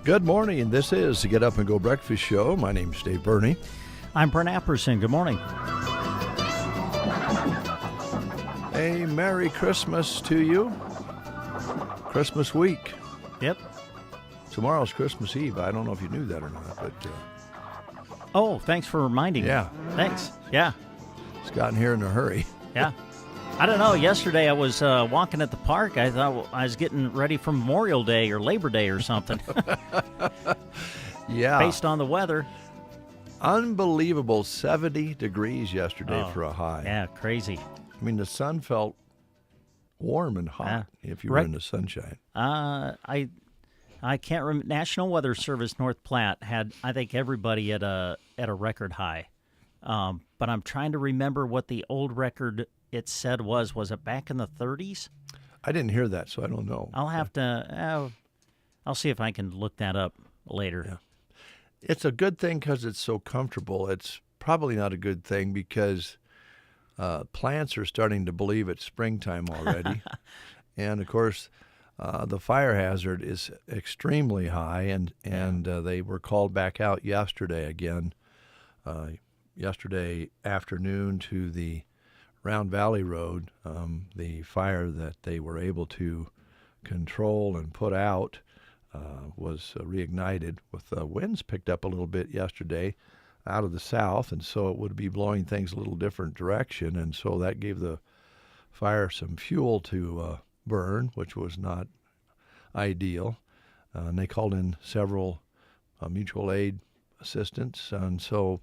Good morning. This is the Get Up and Go Breakfast Show. My name's Dave Burney. I'm Brent Apperson. Good morning. A Merry Christmas to you. Christmas week. Yep. Tomorrow's Christmas Eve. I don't know if you knew that or not, but... Oh, thanks for reminding me. Thanks. Yeah. It's gotten here in a hurry. Yeah. I don't know. Yesterday I was walking at the park. I thought I was getting ready for Memorial Day or Labor Day or something. Yeah. Based on the weather. Unbelievable 70 degrees yesterday for a high. Yeah, crazy. I mean, the sun felt warm and hot if you were in the sunshine. I can't remember. National Weather Service North Platte had, I think, everybody at a record high. But I'm trying to remember what the old record it said was. Was it back in the 30s? I didn't hear that, so I don't know. I'll have to. I'll see if I can look that up later. Yeah. It's a good thing because it's so comfortable. It's probably not a good thing because plants are starting to believe it's springtime already. And, of course, the fire hazard is extremely high, and they were called back out yesterday again, yesterday afternoon to the Round Valley Road. The fire that they were able to control and put out was reignited with winds picked up a little bit yesterday out of the south, and so it would be blowing things a little different direction, and so that gave the fire some fuel to burn, which was not ideal. And they called in several mutual aid assistants, and so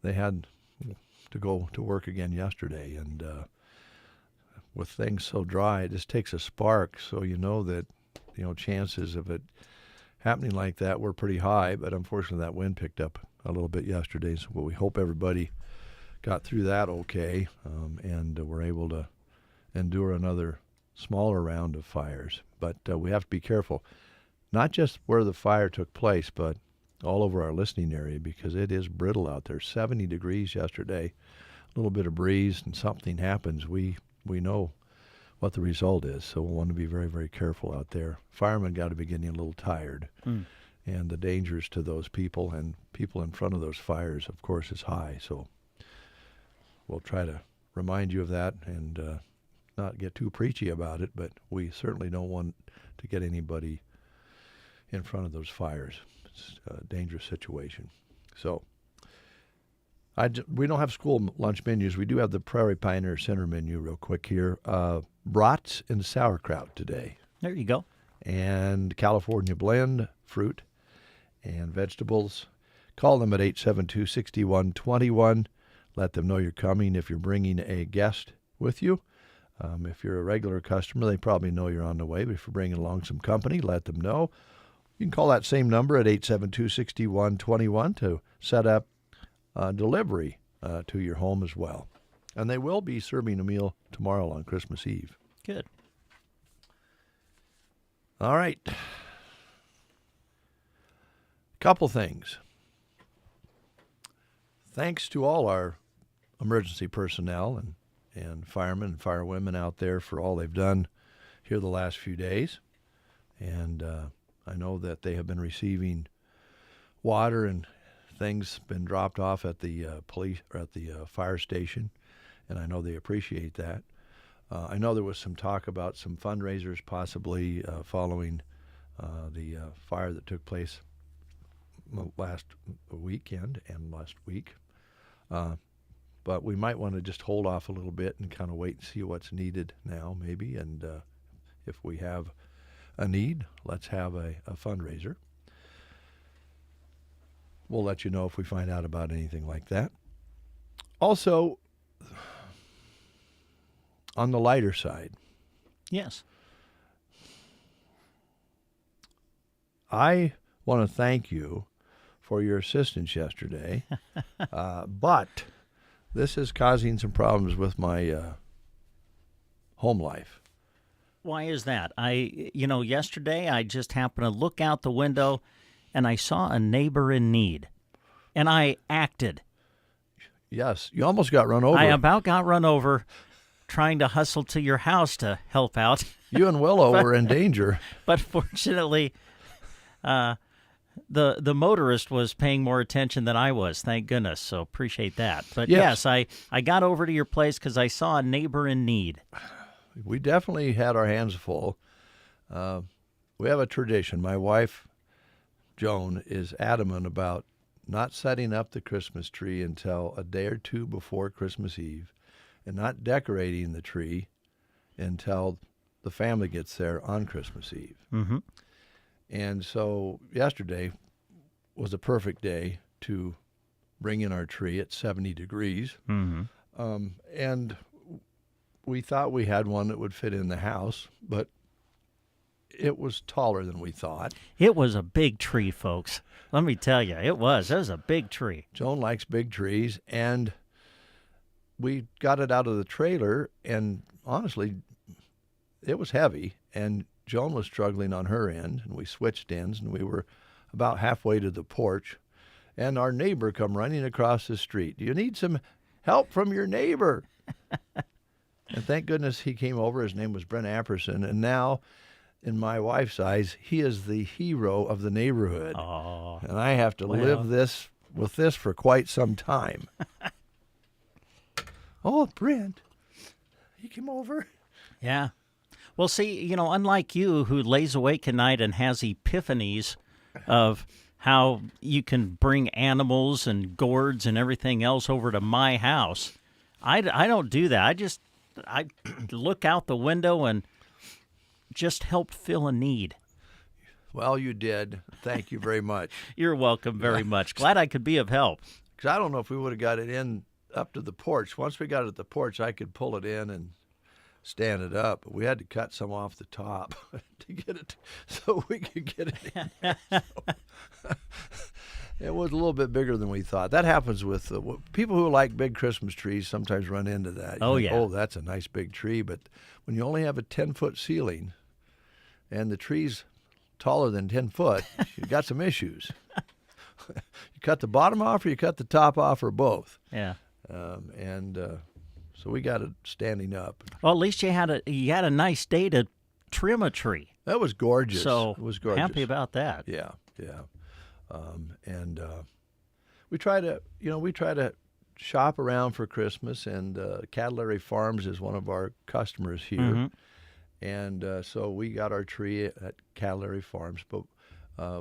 they had to go to work again yesterday. And with things so dry, it just takes a spark, so you know that chances of it happening like that were pretty high, but unfortunately that wind picked up a little bit yesterday, so we hope everybody got through that okay, and were able to endure another smaller round of fires. But we have to be careful, not just where the fire took place, but all over our listening area, because it is brittle out there. 70 degrees yesterday, a little bit of breeze, and something happens, we know what the result is. So we'll want to be very, very careful out there. Firemen got to be getting a little tired, and the dangers to those people and people in front of those fires, of course, is high. So we'll try to remind you of that and not get too preachy about it, but we certainly don't want to get anybody in front of those fires. It's a dangerous situation. So we don't have school lunch menus. We do have the Prairie Pioneer Center menu real quick here. Brats and sauerkraut today. There you go. And California blend, fruit and vegetables. Call them at 872-6121. Let them know you're coming if you're bringing a guest with you. If you're a regular customer, they probably know you're on the way. But if you're bringing along some company, let them know. You can call that same number at 872-6121 to set up delivery to your home as well. And they will be serving a meal tomorrow on Christmas Eve. Good. All right. Couple things. Thanks to all our emergency personnel and firemen and firewomen out there for all they've done here the last few days. And I know that they have been receiving water and things been dropped off at the police or at the fire station, and I know they appreciate that. I know there was some talk about some fundraisers possibly following the fire that took place last weekend and last week. But we might want to just hold off a little bit and kind of wait and see what's needed now, maybe. And if we have a need, let's have a fundraiser. We'll let you know if we find out about anything like that. Also, on the lighter side. Yes. I want to thank you for your assistance yesterday, but this is causing some problems with my home life. Why is that? Yesterday I just happened to look out the window and I saw a neighbor in need, and I acted. Yes, you almost got run over. I about got run over, trying to hustle to your house to help out. You and Willow were in danger. But fortunately, the motorist was paying more attention than I was. Thank goodness. So appreciate that. But yes, I got over to your place because I saw a neighbor in need. We definitely had our hands full. We have a tradition. My wife, Joan, is adamant about not setting up the Christmas tree until a day or two before Christmas Eve, and not decorating the tree until the family gets there on Christmas Eve. Mm-hmm. And so yesterday was a perfect day to bring in our tree at 70 degrees. Mm-hmm. And we thought we had one that would fit in the house, but it was taller than we thought. It was a big tree, folks. Let me tell you, it was. It was a big tree. Joan likes big trees, and we got it out of the trailer, and honestly, it was heavy, and Joan was struggling on her end, and we switched ends, and we were about halfway to the porch, and our neighbor come running across the street. Do you need some help from your neighbor? And thank goodness he came over. His name was Brent Apperson, and now, in my wife's eyes, he is the hero of the neighborhood. Oh, and I have to live with this for quite some time. Oh, Brent, he came over. yeah. Well, see, unlike you, who lays awake at night and has epiphanies of how you can bring animals and gourds and everything else over to my house, I don't do that. I look out the window and just help fill a need. Well, you did. Thank you very much. You're welcome very much. Glad I could be of help. Because I don't know if we would have got it in up to the porch. Once we got it at the porch, I could pull it in and stand it up. But we had to cut some off the top to get it so we could get it in. So, it was a little bit bigger than we thought. That happens with people who like big Christmas trees sometimes run into that. Oh, yeah. Oh, that's a nice big tree. But when you only have a 10-foot ceiling and the tree's taller than 10 foot, you've got some issues. You cut the bottom off or you cut the top off or both. Yeah. So we got it standing up. Well, at least you had a nice day to trim a tree. That was gorgeous. So it was gorgeous. happy about that. Yeah. We try to shop around for Christmas, and Cadillary Farms is one of our customers here. Mm-hmm. And so we got our tree at Cadillary Farms, but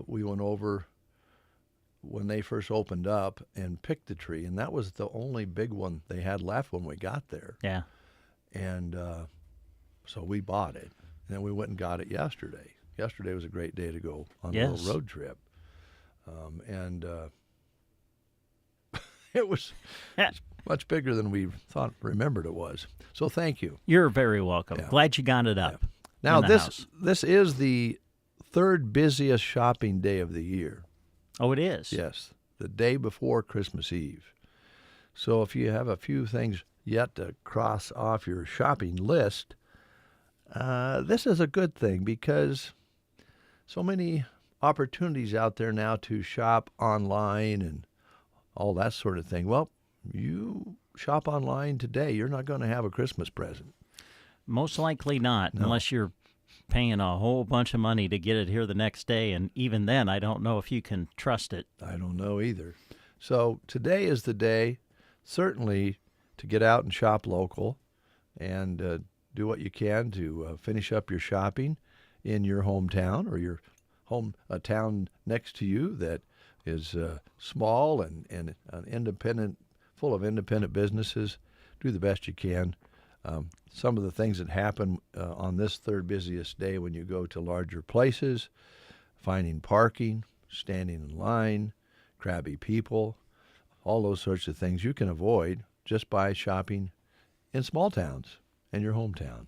we went over when they first opened up and picked the tree, and that was the only big one they had left when we got there. Yeah. And so we bought it, and then we went and got it yesterday. Yesterday was a great day to go on a little road trip. It was much bigger than we remembered it was. So thank you. You're very welcome. Yeah. Glad you got it up. Now in the house. this is the third busiest shopping day of the year. Oh, it is? Yes, the day before Christmas Eve. So if you have a few things yet to cross off your shopping list, this is a good thing because so many opportunities out there now to shop online and all that sort of thing. Well, you shop online today, you're not going to have a Christmas present. Most likely not, No. unless you're paying a whole bunch of money to get it here the next day, and even then, I don't know if you can trust it. I don't know either. So today is the day, certainly, to get out and shop local and do what you can to finish up your shopping in your hometown or your a town next to you that is small and an independent, full of independent businesses. Do the best you can. Some of the things that happen on this third busiest day when you go to larger places, finding parking, standing in line, crabby people, all those sorts of things you can avoid just by shopping in small towns and your hometown.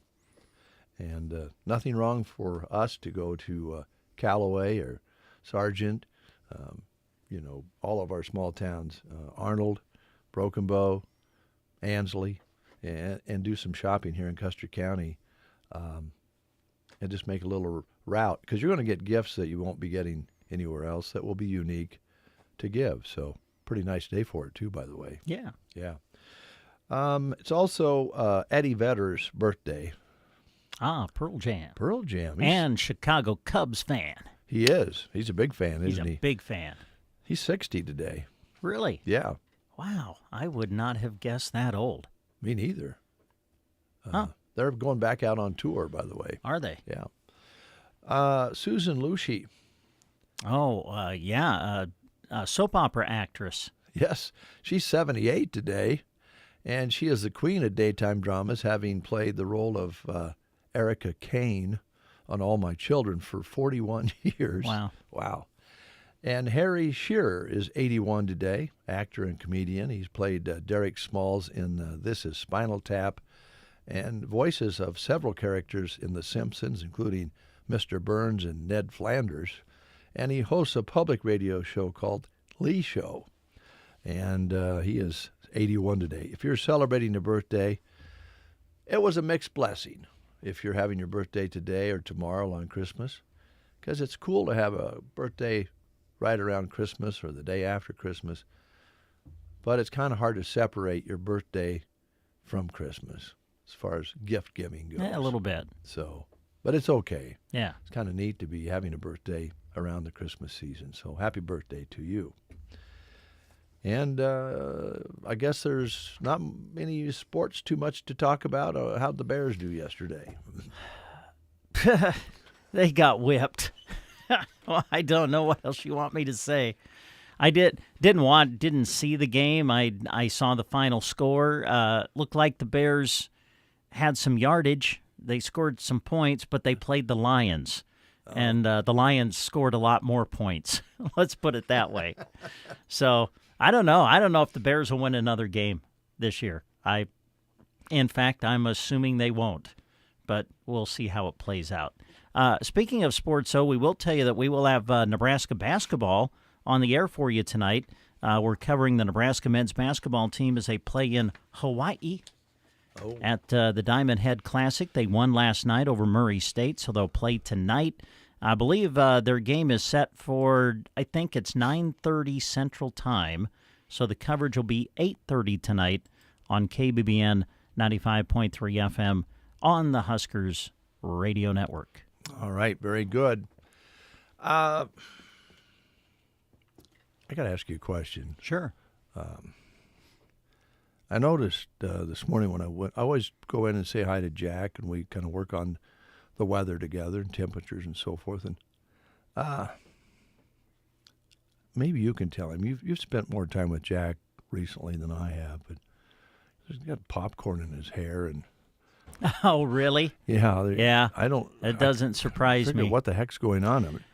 And nothing wrong for us to go to Callaway or Sargent, all of our small towns, Arnold, Broken Bow, Ansley, and do some shopping here in Custer County, and just make a little route, because you're going to get gifts that you won't be getting anywhere else that will be unique to give. So pretty nice day for it too, by the way. Yeah. Yeah. It's also Eddie Vedder's birthday. Pearl Jam. Pearl Jam. And Chicago Cubs fan. He is. He's a big fan, isn't he? He's a big fan. He's 60 today. Really? Yeah. Wow. I would not have guessed that old. Me neither. Huh. They're going back out on tour, by the way. Are they? Yeah. Susan Lucci. Oh, yeah. Soap opera actress. Yes. She's 78 today, and she is the queen of daytime dramas, having played the role of Erica Kane on All My Children for 41 years. Wow. And Harry Shearer is 81 today, actor and comedian. He's played Derek Smalls in This Is Spinal Tap and voices of several characters in The Simpsons, including Mr. Burns and Ned Flanders. And he hosts a public radio show called Lee Show. And he is 81 today. If you're celebrating a birthday, it was a mixed blessing if you're having your birthday today or tomorrow on Christmas, because it's cool to have a birthday right around Christmas or the day after Christmas, but it's kind of hard to separate your birthday from Christmas as far as gift giving goes. Yeah, a little bit. So, but it's okay. Yeah. It's kind of neat to be having a birthday around the Christmas season. So happy birthday to you. And I guess there's not many sports too much to talk about. How'd the Bears do yesterday? They got whipped. Well, I don't know what else you want me to say. I didn't see the game. I saw the final score. Looked like the Bears had some yardage. They scored some points, but they played the Lions. And the Lions scored a lot more points. Let's put it that way. So I don't know. I don't know if the Bears will win another game this year. In fact, I'm assuming they won't. But we'll see how it plays out. Speaking of sports, we will tell you that we will have Nebraska basketball on the air for you tonight. We're covering the Nebraska men's basketball team as they play in Hawaii at the Diamond Head Classic. They won last night over Murray State, so they'll play tonight. I believe their game is set for, I think it's 9:30 Central Time, so the coverage will be 8:30 tonight on KBBN 95.3 FM on the Huskers Radio Network. All right, very good. I got to ask you a question. Sure. I noticed this morning when I always go in and say hi to Jack, and we kind of work on the weather together and temperatures and so forth. And maybe you can tell him. You've spent more time with Jack recently than I have, but he's got popcorn in his hair and. Oh, really? Yeah. Yeah. I don't. It doesn't surprise me. What the heck's going on? I mean,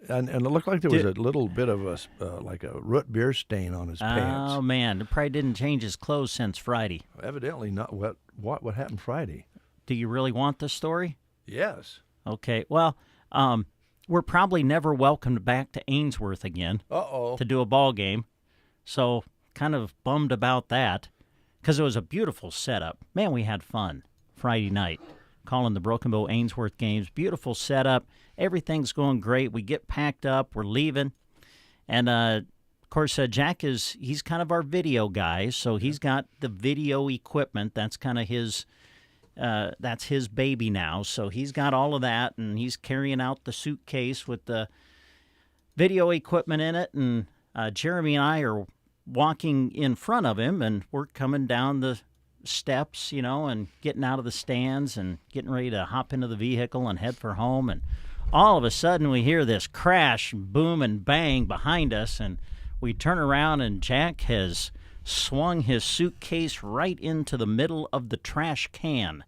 and it looked like there was a little bit of like a root beer stain on his pants. Oh man, it probably didn't change his clothes since Friday. Evidently not. What happened Friday? Do you really want the story? Yes. Okay. Well, we're probably never welcomed back to Ainsworth again. To do a ball game. So kind of bummed about that. Because it was a beautiful setup. Man, we had fun Friday night calling the Broken Bow Ainsworth games. Beautiful setup. Everything's going great. We get packed up. We're leaving. And, of course, Jack he's kind of our video guy. So he's got the video equipment. That's kind of that's his baby now. So he's got all of that. And he's carrying out the suitcase with the video equipment in it. And Jeremy and I are walking in front of him, and we're coming down the steps, and getting out of the stands and getting ready to hop into the vehicle and head for home. And all of a sudden we hear this crash, boom, and bang behind us, and we turn around, and Jack has swung his suitcase right into the middle of the trash can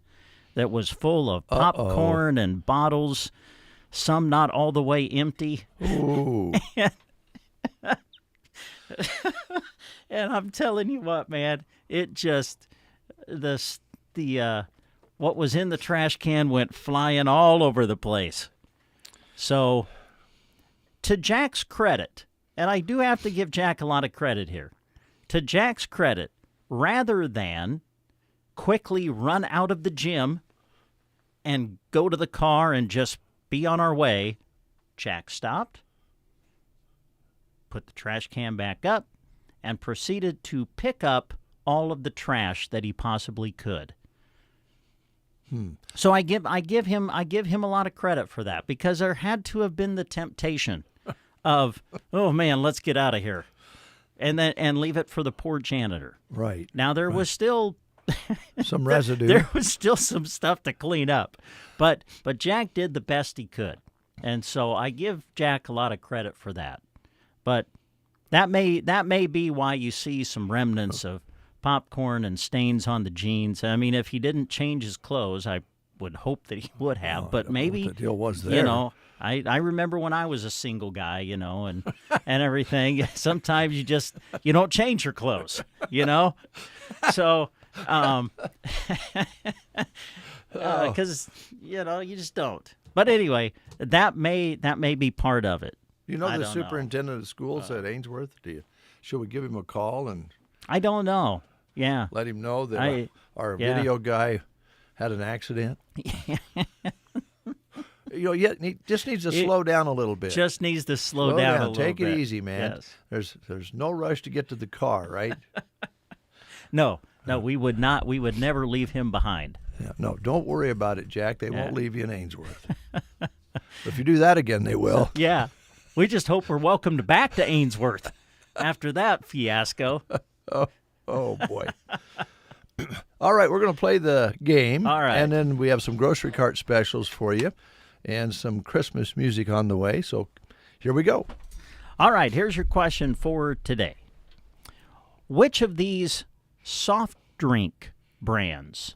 that was full of popcorn and bottles, some not all the way empty. Ooh. And I'm telling you what, man, it just what was in the trash can went flying all over the place. So, to Jack's credit, and I do have to give Jack a lot of credit here. To Jack's credit, rather than quickly run out of the gym and go to the car and just be on our way, Jack stopped, put the trash can back up, and proceeded to pick up all of the trash that he possibly could. So I give him a lot of credit for that, because there had to have been the temptation of, oh man, let's get out of here, and leave it for the poor janitor. Right. Now there was still some residue. There was still some stuff to clean up, but Jack did the best he could, and so I give Jack a lot of credit for that. But that may be why you see some remnants of popcorn and stains on the jeans. I mean, if he didn't change his clothes, I would hope that he would have. But maybe the deal was there. I remember when I was a single guy, and everything. Sometimes you don't change your clothes, So, because you just don't. But anyway, that may be part of it. The superintendent of schools at Ainsworth. Should we give him a call and? I don't know. Yeah. Let him know that our video guy had an accident. He just needs to slow down a little bit. Just needs to slow down a little bit. Take it easy, man. Yes. There's no rush to get to the car, right? No, we would not. We would never leave him behind. Yeah, no, don't worry about it, Jack. They won't leave you in Ainsworth. If you do that again, they will. Yeah. We just hope we're welcomed back to Ainsworth after that fiasco. Oh boy. All right, we're going to play the game. All right. And then we have some grocery cart specials for you and some Christmas music on the way. So here we go. All right, here's your question for today. Which of these soft drink brands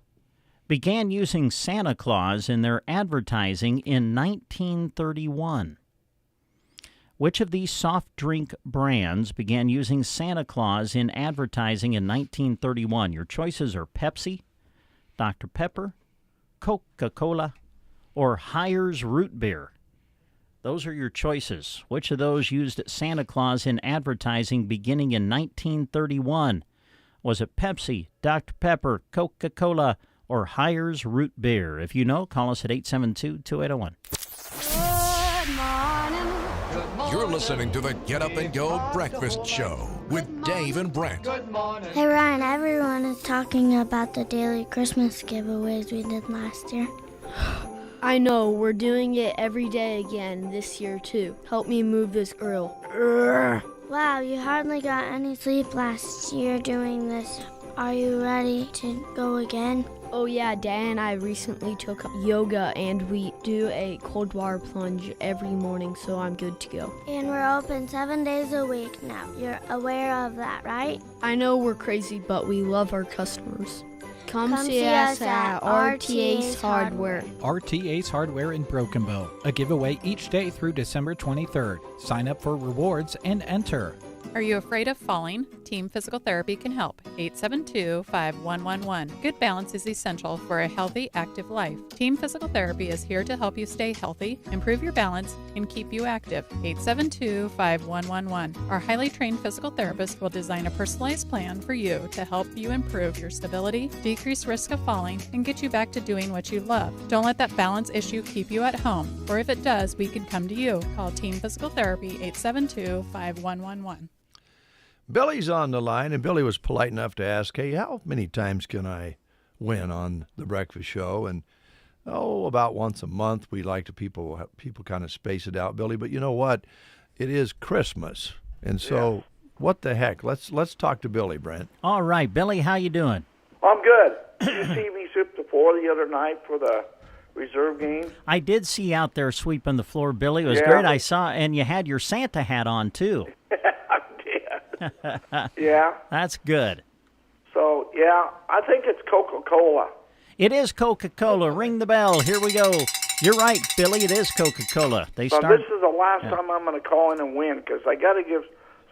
began using Santa Claus in their advertising in 1931? Which of these soft drink brands began using Santa Claus in advertising in 1931? Your choices are Pepsi, Dr. Pepper, Coca-Cola, or Hires Root Beer. Those are your choices. Which of those used Santa Claus in advertising beginning in 1931? Was it Pepsi, Dr. Pepper, Coca-Cola, or Hires Root Beer? If you know, call us at 872-2801. Good morning. You're listening to the Get Up and Go Breakfast Show with Dave and Brent. Hey Ryan, everyone is talking about the daily Christmas giveaways we did last year. I know, we're doing it every day again this year too. Help me move this grill. Wow, you hardly got any sleep last year doing this. Are you ready to go again? Oh yeah, Dad and I recently took yoga and we do a cold water plunge every morning, so I'm good to go. And we're open 7 days a week now. You're aware of that, right? I know we're crazy, but we love our customers. Come see us at RTA's Hardware. RTA's Hardware in Broken Bow. A giveaway each day through December 23rd. Sign up for rewards and enter. Are you afraid of falling? Team Physical Therapy can help. 872-5111. Good balance is essential for a healthy, active life. Team Physical Therapy is here to help you stay healthy, improve your balance, and keep you active. 872-5111. Our highly trained physical therapist will design a personalized plan for you to help you improve your stability, decrease risk of falling, and get you back to doing what you love. Don't let that balance issue keep you at home, or if it does, we can come to you. Call Team Physical Therapy 872-5111. Billy's on the line, and Billy was polite enough to ask, hey, how many times can I win on the breakfast show? And, about once a month. We like to people kind of space it out, Billy. But you know what? It is Christmas. And so what the heck? Let's talk to Billy, Brent. All right, Billy, how you doing? I'm good. Did you see me sweep the floor the other night for the reserve game? I did see you out there sweeping the floor, Billy. It was great. I saw, and you had your Santa hat on, too. Yeah. That's good. So, I think it's Coca-Cola. It is Coca-Cola. Ring the bell. Here we go. You're right, Billy. It is Coca-Cola. This is the last time I'm going to call in and win, because I got to give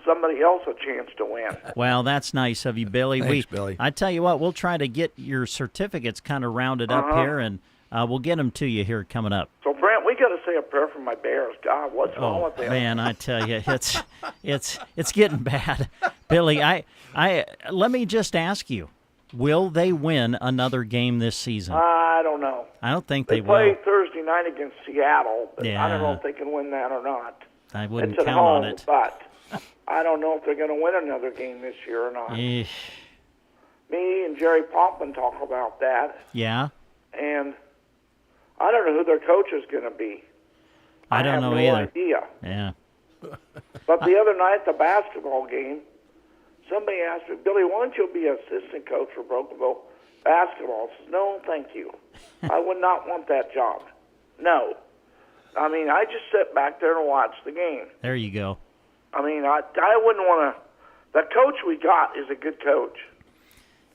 somebody else a chance to win. Well, that's nice of you, Billy. Thanks, Billy. I tell you what, we'll try to get your certificates kind of rounded up here, and we'll get them to you here coming up. So, Brent, we got to say a prayer for my Bears. God, what's wrong with them? Man, I tell you, it's getting bad, Billy. I let me just ask you: will they win another game this season? I don't know. I don't think they will. play Thursday night against Seattle, but Yeah. I don't know if they can win that or not. I wouldn't It's at count home, on it. but I don't know if they're going to win another game this year or not. me and Jerry Pompin talk about that, Yeah. and I don't know who their coach is going to be. I don't know have no either. idea. Yeah. But the other night at the basketball game, somebody asked me, Billy, why don't you be assistant coach for Brokenville basketball? I said, no, thank you. I would not want that job. No. I mean, I just sit back there and watch the game. There you go. I mean, I wouldn't want to. The coach we got is a good coach.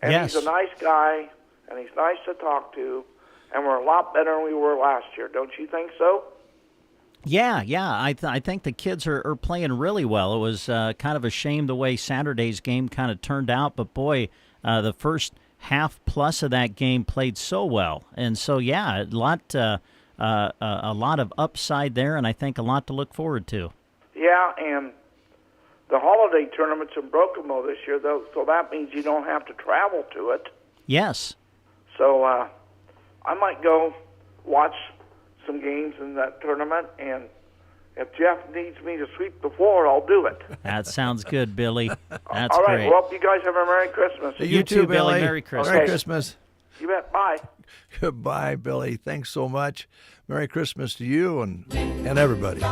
And Yes. he's a nice guy, and he's nice to talk to, and we're a lot better than we were last year. Don't you think so? Yeah. I think the kids are playing really well. It was kind of a shame the way Saturday's game kind of turned out, but boy, the first half plus of that game played so well. And so, yeah, a lot of upside there, and I think a lot to look forward to. Yeah, and the holiday tournament's in Brokenville this year, though, so that means you don't have to travel to it. Yes. So I might go watch some games in that tournament, and if Jeff needs me to sweep the floor, I'll do it. That sounds good, Billy. That's All right, great. well, you guys have a Merry Christmas. You too, Billy. Merry Christmas. Merry Christmas. You bet. Bye. Goodbye, Billy. Thanks so much. Merry Christmas to you and everybody.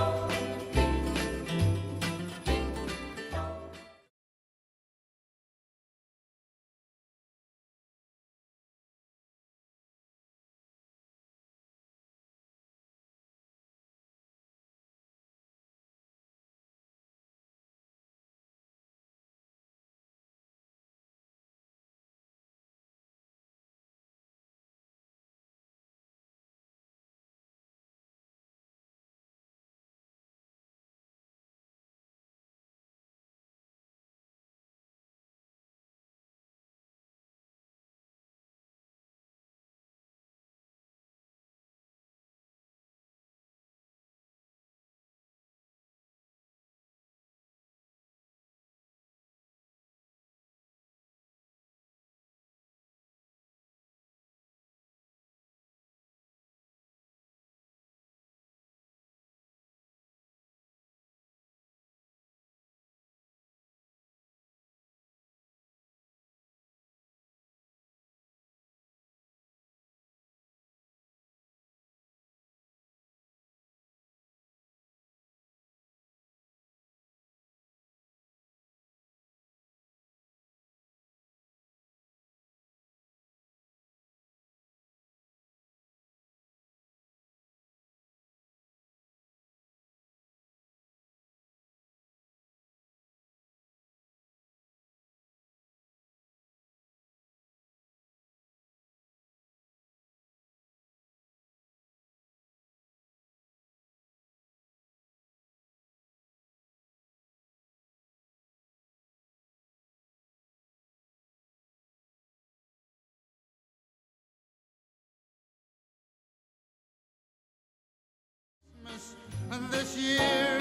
This year,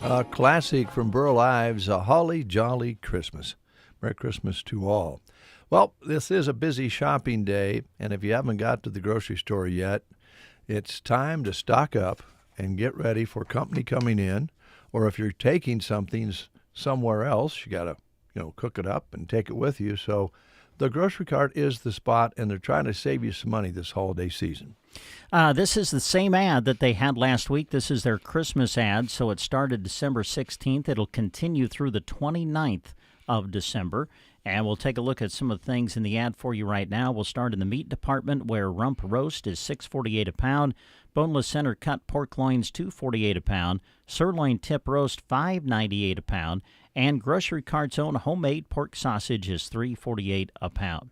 A classic from Burl Ives, A Holly Jolly Christmas. Merry Christmas to all. Well, this is a busy shopping day, and if you haven't got to the grocery store yet, it's time to stock up and get ready for company coming in, or if you're taking something somewhere else, you got to, cook it up and take it with you. So the grocery cart is the spot, and they're trying to save you some money this holiday season. This is the same ad that they had last week. This is their Christmas ad, so it started December 16th. It'll continue through the 29th of December, and we'll take a look at some of the things in the ad for you right now. We'll start in the meat department, where rump roast is $6.48 a pound, boneless center cut pork loins $2.48 a pound, sirloin tip roast $5.98 a pound, and Grocery Cart's own homemade pork sausage is $3.48 a pound.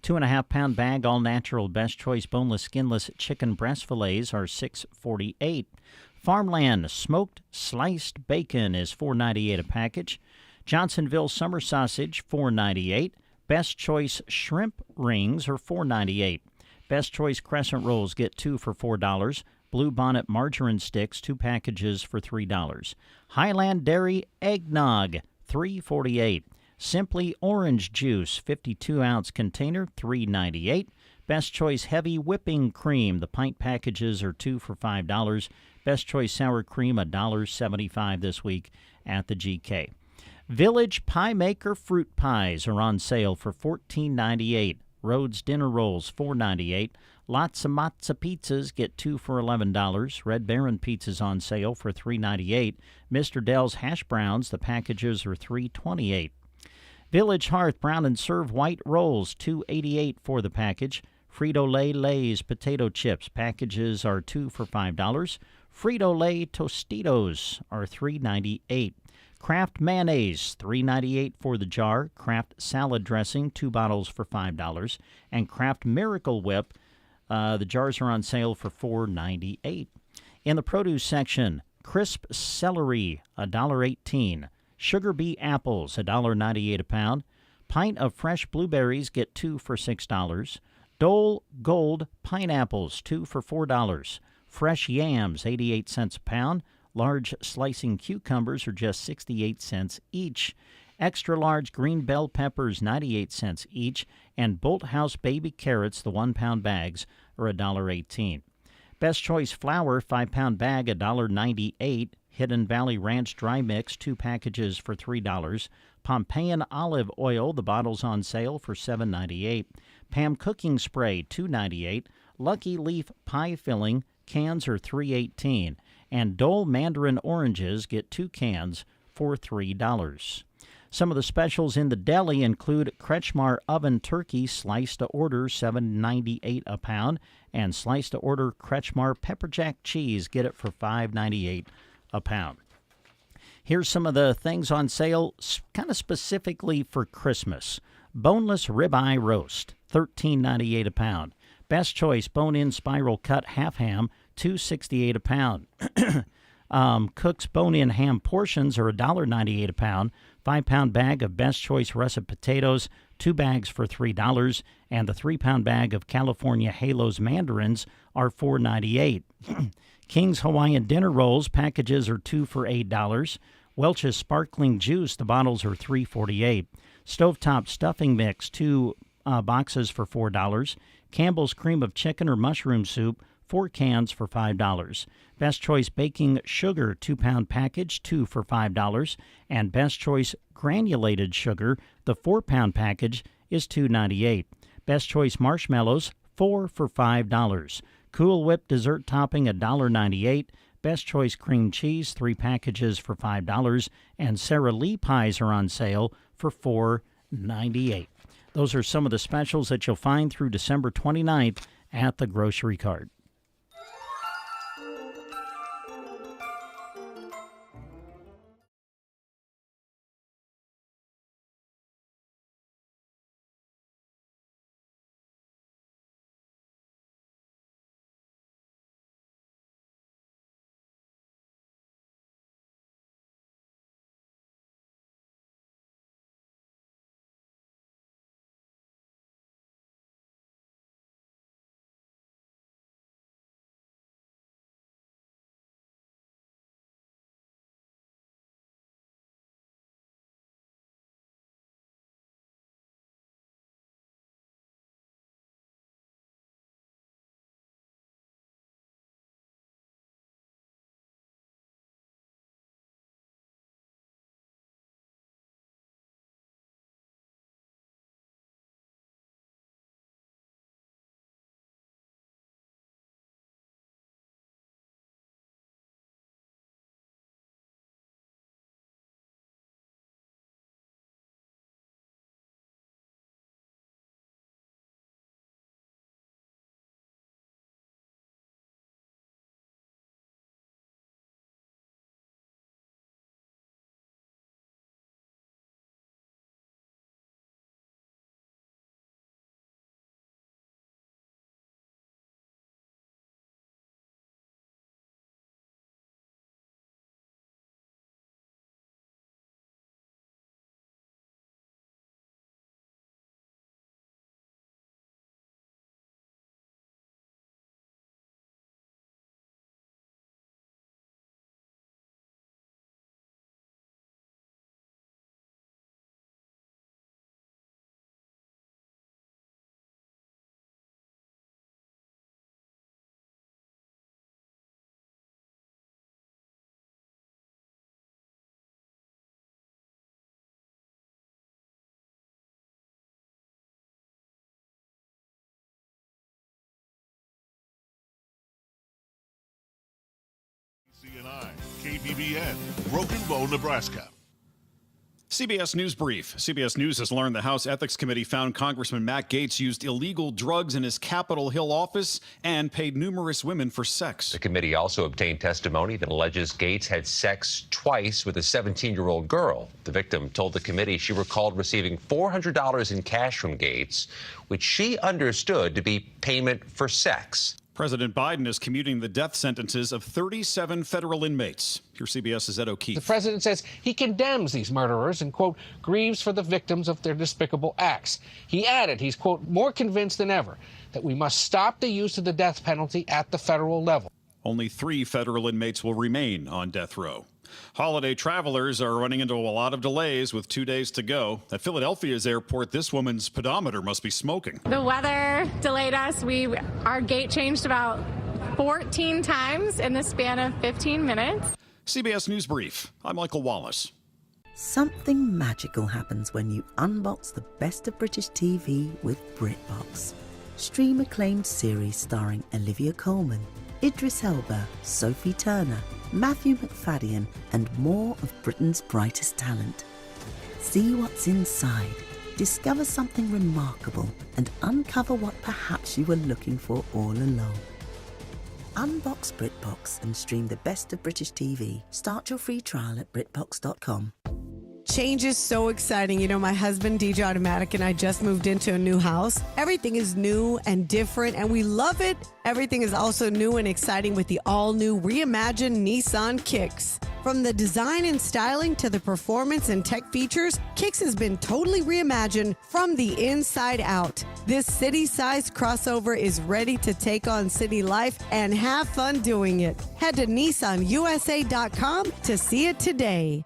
2.5-pound bag all-natural Best Choice boneless skinless chicken breast fillets are $6.48. Farmland smoked sliced bacon is $4.98 a package. Johnsonville summer sausage $4.98. Best Choice shrimp rings are $4.98. Best Choice crescent rolls get 2 for $4. Blue Bonnet margarine sticks, 2 packages for $3. Highland Dairy eggnog $3.48. Simply orange juice 52-ounce container $3.98. Best Choice heavy whipping cream, the pint packages are 2 for $5. Best Choice Sour Cream, $1.75 this week at the GK. Village Pie Maker fruit pies are on sale for $14.98. Rhodes Dinner Rolls, $4.98. Lots of Matzo pizzas get 2 for $11. Red Baron pizzas on sale for $3.98. Mr. Dell's hash browns, the packages are $3.28. Village Hearth Brown and Serve white rolls, $2.88 for the package. Frito-Lay Lay's potato chips packages are 2 for $5. Frito-Lay Tostitos are $3.98. Kraft mayonnaise, $3.98 for the jar. Kraft salad dressing, 2 bottles for $5. And Kraft Miracle Whip, the jars are on sale for $4.98. In the produce section, crisp celery, $1.18. Sugar bee apples, $1.98 a pound. Pint of fresh blueberries, get 2 for $6. Dole Gold pineapples, 2 for $4. Fresh yams, 88 cents a pound. Large slicing cucumbers are just 68 cents each. Extra large green bell peppers, 98 cents each. And Bolt House baby carrots, the 1-pound bags, are $1.18. Best Choice flour, 5-pound bag, $1.98. Hidden Valley Ranch dry mix, 2 packages for $3. Pompeian olive oil, the bottles on sale for $7.98. Pam cooking spray, $2.98. Lucky Leaf pie filling, cans are $3.18. And Dole mandarin oranges get 2 cans for $3. Some of the specials in the deli include Kretschmar oven turkey sliced to order, $7.98 a pound, and sliced to order Kretschmar pepper jack cheese, get it for $5.98 a pound. Here's some of the things on sale kind of specifically for Christmas. Boneless ribeye roast, $13.98 a pound. Best Choice bone-in spiral cut half ham, $2.68 a pound. Cook's bone-in ham portions are $1.98 a pound. 5-pound bag of Best Choice russet potatoes, 2 bags for $3, and the 3-pound bag of California Halos mandarins are $4.98. King's Hawaiian dinner rolls packages are 2 for $8. Welch's sparkling juice, the bottles are $3.48. Stovetop stuffing mix, 2 boxes for $4. Campbell's cream of chicken or mushroom soup, 4 cans for $5. Best Choice baking sugar, 2-pound package, 2 for $5. And Best Choice granulated sugar, the 4-pound package, is $2.98. Best Choice marshmallows, 4 for $5. Cool Whip dessert topping, $1.98. Best Choice cream cheese, 3 packages for $5. And Sara Lee pies are on sale for $4.98. Those are some of the specials that you'll find through December 29th at the Grocery Cart. KBBN, Broken Bow, Nebraska. CBS News Brief. CBS News has learned the House Ethics Committee found Congressman Matt Gaetz used illegal drugs in his Capitol Hill office and paid numerous women for sex. The committee also obtained testimony that alleges Gaetz had sex twice with a 17-year-old girl. The victim told the committee she recalled receiving $400 in cash from Gaetz, which she understood to be payment for sex. President Biden is commuting the death sentences of 37 federal inmates. Here's CBS's Ed O'Keefe. The president says he condemns these murderers and, quote, grieves for the victims of their despicable acts. He added he's, quote, more convinced than ever that we must stop the use of the death penalty at the federal level. Only 3 federal inmates will remain on death row. Holiday travelers are running into a lot of delays with 2 days to go. At Philadelphia's airport, this woman's pedometer must be smoking. The weather delayed us. Our gate changed about 14 times in the span of 15 minutes. CBS News Brief. I'm Michael Wallace. Something magical happens when you unbox the best of British TV with BritBox. Stream acclaimed series starring Olivia Colman, Idris Elba, Sophie Turner, Matthew McFadden, and more of Britain's brightest talent. See what's inside, discover something remarkable, and uncover what perhaps you were looking for all along. Unbox BritBox and stream the best of British TV. Start your free trial at BritBox.com. Change is so exciting. You know, my husband, DJ Automatic, and I just moved into a new house. Everything is new and different, and we love it. Everything is also new and exciting with the all-new reimagined Nissan Kicks. From the design and styling to the performance and tech features, Kicks has been totally reimagined from the inside out. This city-sized crossover is ready to take on city life and have fun doing it. Head to NissanUSA.com to see it today.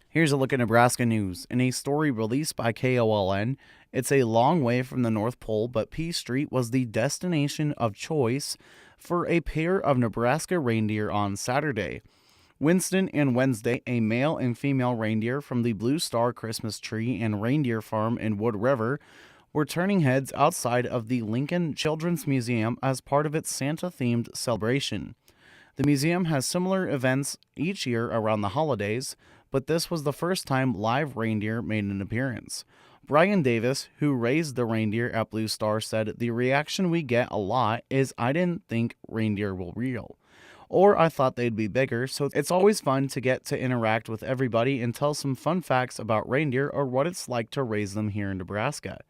Here's a look at Nebraska news. In a story released by KOLN, it's a long way from the North Pole, but P Street was the destination of choice for a pair of Nebraska reindeer on Saturday. Winston and Wednesday, a male and female reindeer from the Blue Star Christmas Tree and Reindeer Farm in Wood River, were turning heads outside of the Lincoln Children's Museum as part of its Santa-themed celebration. The museum has similar events each year around the holidays, but this was the first time live reindeer made an appearance. Brian Davis, who raised the reindeer at Blue Star, said, "The reaction we get a lot is I didn't think reindeer were real, or I thought they'd be bigger, so it's always fun to get to interact with everybody and tell some fun facts about reindeer or what it's like to raise them here in Nebraska."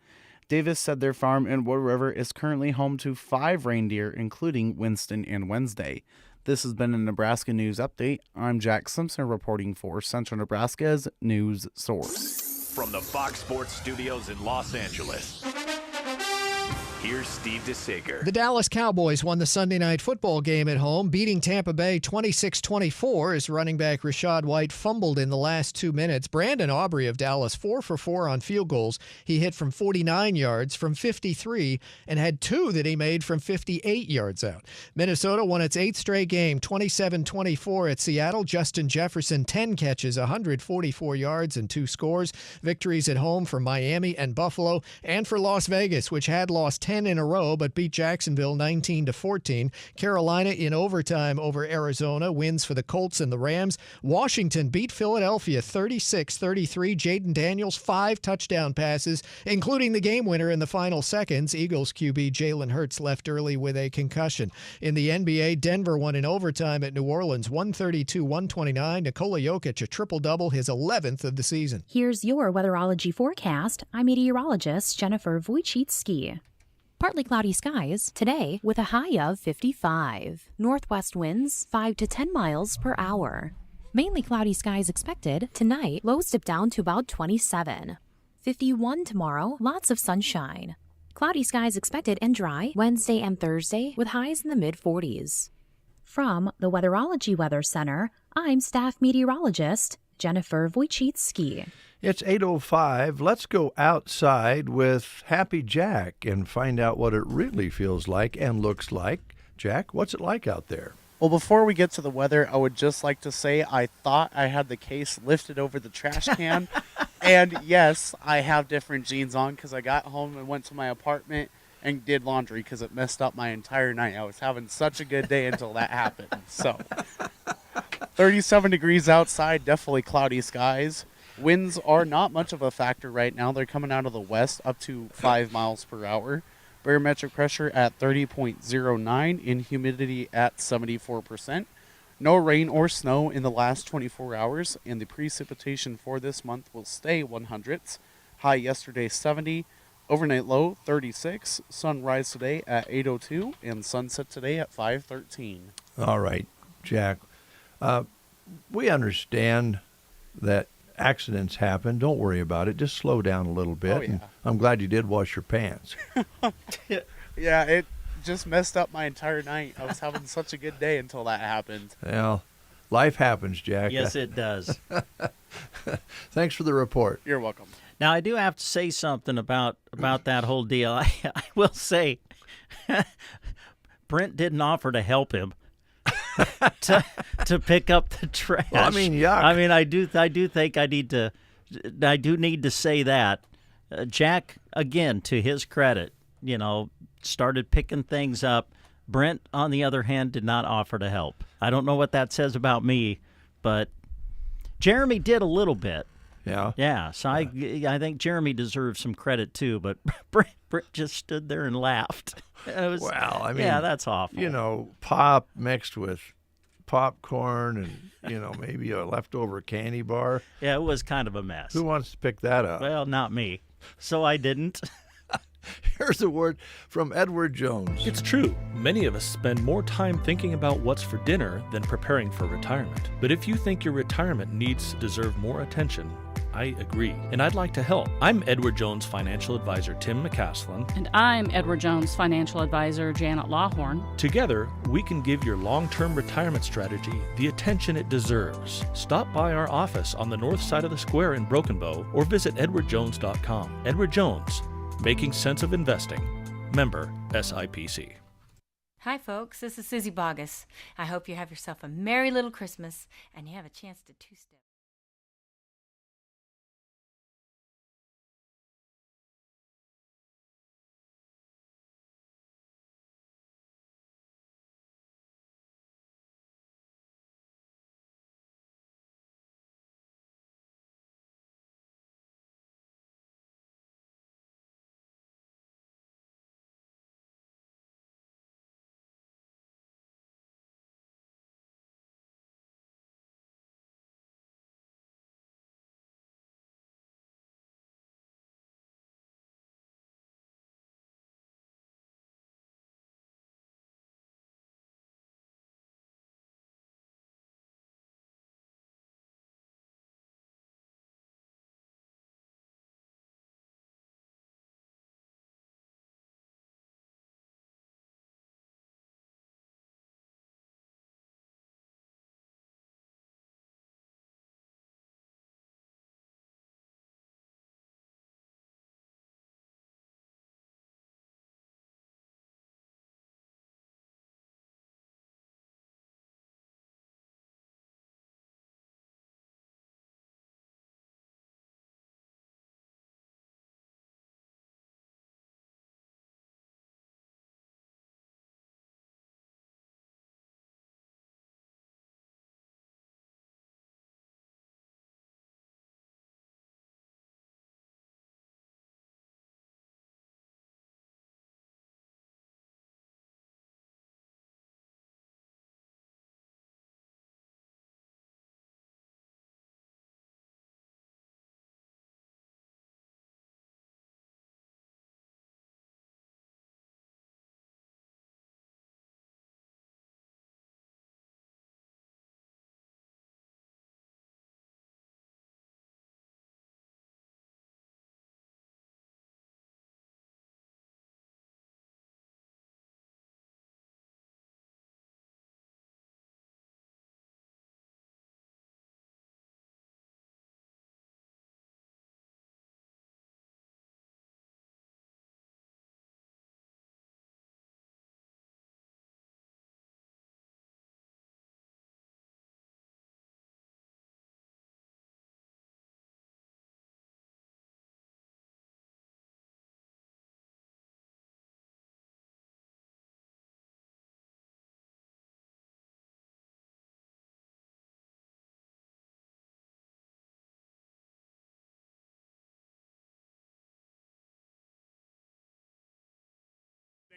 Davis said their farm in Wood River is currently home to 5 reindeer, including Winston and Wednesday. This has been a Nebraska News Update. I'm Jack Simpson reporting for Central Nebraska's news source. From the Fox Sports Studios in Los Angeles, here's Steve DeSager. The Dallas Cowboys won the Sunday night football game at home, beating Tampa Bay 26-24 as running back Rachaad White fumbled in the last 2 minutes. Brandon Aubrey of Dallas, 4 for 4 on field goals. He hit from 49 yards from 53 and had 2 that he made from 58 yards out. Minnesota won its 8th straight game, 27-24 at Seattle. Justin Jefferson, 10 catches, 144 yards, and 2 scores. Victories at home for Miami and Buffalo, and for Las Vegas, which had lost 10 in a row but beat Jacksonville 19-14. Carolina in overtime over Arizona, wins for the Colts and the Rams. Washington beat Philadelphia 36-33. Jaden Daniels 5 touchdown passes, including the game winner in the final seconds. Eagles QB Jalen Hurts left early with a concussion. In the NBA, Denver won in overtime at New Orleans 132-129. Nikola Jokic a triple-double, his 11th of the season. Here's your weatherology forecast. I'm meteorologist Jennifer Wojcicki. Partly cloudy skies today with a high of 55. Northwest winds 5 to 10 miles per hour. Mainly cloudy skies expected tonight. Lows dip down to about 27. 51 tomorrow. Lots of sunshine. Cloudy skies expected and dry Wednesday and Thursday with highs in the mid-40s. From the Weatherology Weather Center, I'm staff meteorologist Jennifer Wojcicki. It's 8:05. Let's go outside with Happy Jack and find out what it really feels like and looks like. Jack, what's it like out there? Well, before we get to the weather, I would just like to say I thought I had the case lifted over the trash can. And yes, I have different jeans on because I got home and went to my apartment and did laundry because it messed up my entire night. I was having such a good day until that happened. So 37 degrees outside, definitely cloudy skies. Winds are not much of a factor right now. They're coming out of the west up to 5 miles per hour. Barometric pressure at 30.09 and humidity at 74%. No rain or snow in the last 24 hours, and the precipitation for this month will stay 100ths. High yesterday 70, overnight low 36, sunrise today at 8:02, and sunset today at 5:13. All right, Jack. We understand that accidents happen. Don't worry about it. Just slow down a little bit. Oh, yeah. And I'm glad you did wash your pants. Yeah, it just messed up my entire night. I was having such a good day until that happened. Well, life happens, Jack. Yes, it does. Thanks for the report. You're welcome. Now, I do have to say something about that whole deal. I will say, Brent didn't offer to help him to pick up the trash. Well, I mean, yuck. I mean, I do think I do need to say that. Jack, again, to his credit, started picking things up. Brent, on the other hand, did not offer to help. I don't know what that says about me, but Jeremy did a little bit. Yeah. Yeah, so I think Jeremy deserves some credit too, but Brent just stood there and laughed. Well, I mean, yeah, that's awful. Pop mixed with popcorn and, maybe a leftover candy bar. Yeah, it was kind of a mess. Who wants to pick that up? Well, not me. So I didn't. Here's a word from Edward Jones. It's true. Many of us spend more time thinking about what's for dinner than preparing for retirement. But if you think your retirement needs to deserve more attention, I agree. And I'd like to help. I'm Edward Jones financial advisor Tim McCaslin. And I'm Edward Jones financial advisor Janet Lawhorn. Together, we can give your long-term retirement strategy the attention it deserves. Stop by our office on the north side of the square in Broken Bow or visit edwardjones.com. Edward Jones, making sense of investing. Member SIPC. Hi folks, this is Susie Bogus. I hope you have yourself a merry little Christmas and you have a chance to two-step.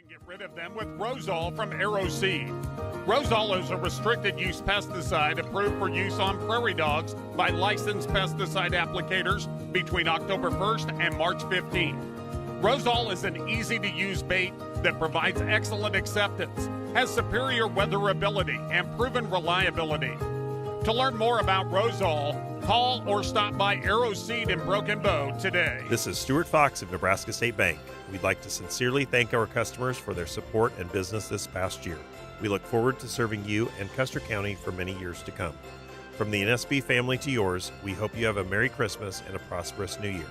Get rid of them with Rosol from Arrow Seed. Rosol is a restricted use pesticide approved for use on prairie dogs by licensed pesticide applicators between October 1st and March 15th. Rosol is an easy-to-use bait that provides excellent acceptance, has superior weatherability, and proven reliability. To learn more about Rosol, call or stop by Arrow Seed in Broken Bow today. This is Stuart Fox of Nebraska State Bank. We'd like to sincerely thank our customers for their support and business this past year. We look forward to serving you and Custer County for many years to come. From the NSB family to yours, we hope you have a Merry Christmas and a prosperous New Year.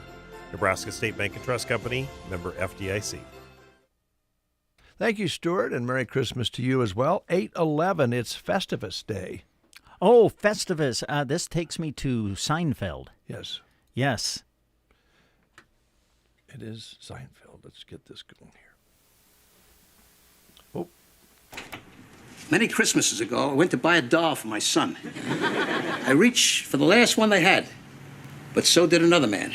Nebraska State Bank and Trust Company, member FDIC. Thank you, Stuart, and Merry Christmas to you as well. 8/11, it's Festivus Day. Oh, Festivus. This takes me to Seinfeld. Yes. Yes. It is Seinfeld. Let's get this going here. Oh. Many Christmases ago, I went to buy a doll for my son. I reached for the last one they had, but so did another man.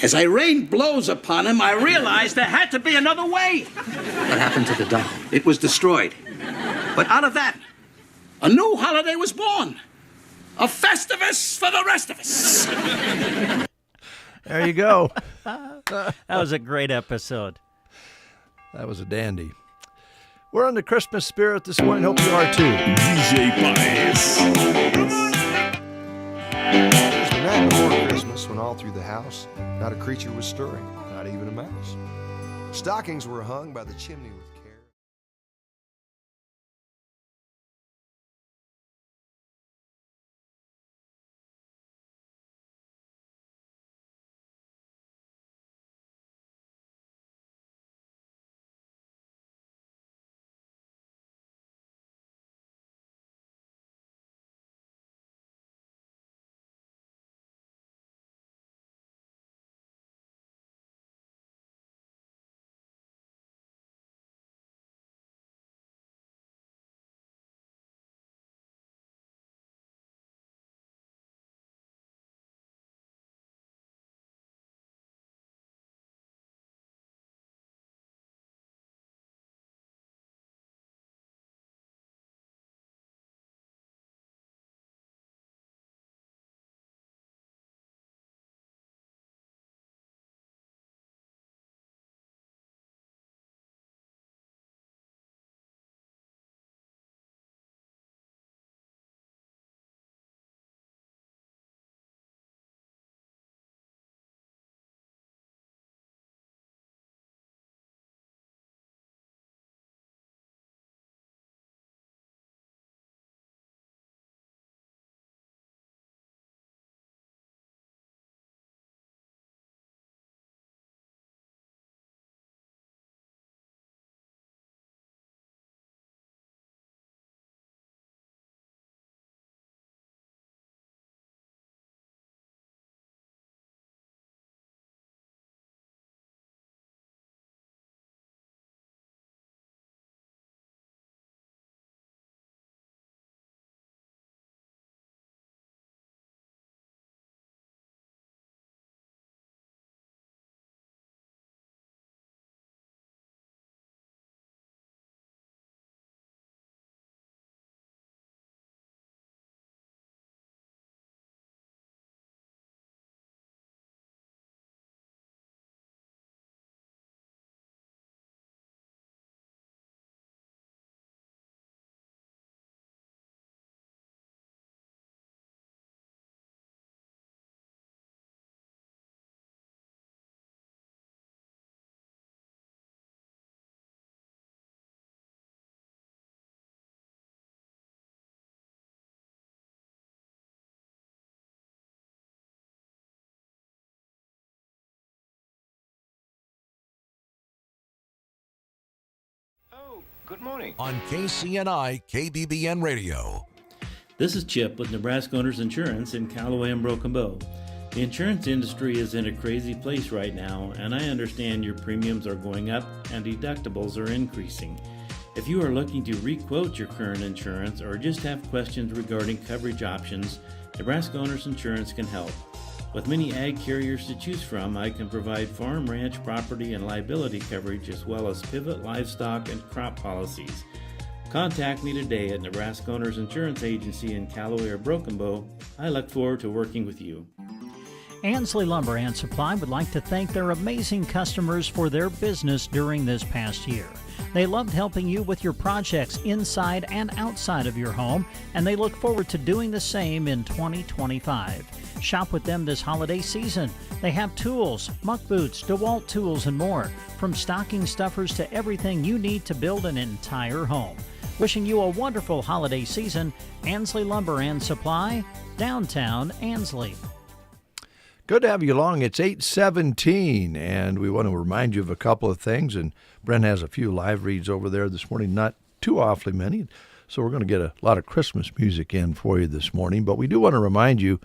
As I rained blows upon him, I realized there had to be another way. What happened to the doll? It was destroyed. But out of that, a new holiday was born. A Festivus for the rest of us. There you go. That was a great episode. That was a dandy. We're in the Christmas spirit this morning. Hope you are too. DJ Bias. There's the night before Christmas when all through the house not a creature was stirring, not even a mouse. Stockings were hung by the chimney with care. Good morning. On KCNI KBBN Radio. This is Chip with Nebraska Owners Insurance in Callaway and Broken Bow. The insurance industry is in a crazy place right now, and I understand your premiums are going up and deductibles are increasing. If you are looking to re-quote your current insurance or just have questions regarding coverage options, Nebraska Owners Insurance can help. With many ag carriers to choose from, I can provide farm, ranch, property, and liability coverage as well as pivot, livestock, and crop policies. Contact me today at Nebraska Owners Insurance Agency in Callaway or Broken Bow. I look forward to working with you. Ansley Lumber and Supply would like to thank their amazing customers for their business during this past year. They loved helping you with your projects inside and outside of your home, and they look forward to doing the same in 2025. Shop with them this holiday season. They have tools, muck boots, DeWalt tools, and more, from stocking stuffers to everything you need to build an entire home. Wishing you a wonderful holiday season, Ansley Lumber and Supply, downtown Ansley. Good to have you along. It's 8:17, and we want to remind you of a couple of things. And Brent has a few live reads over there this morning, not too awfully many. So we're going to get a lot of Christmas music in for you this morning. But we do want to remind you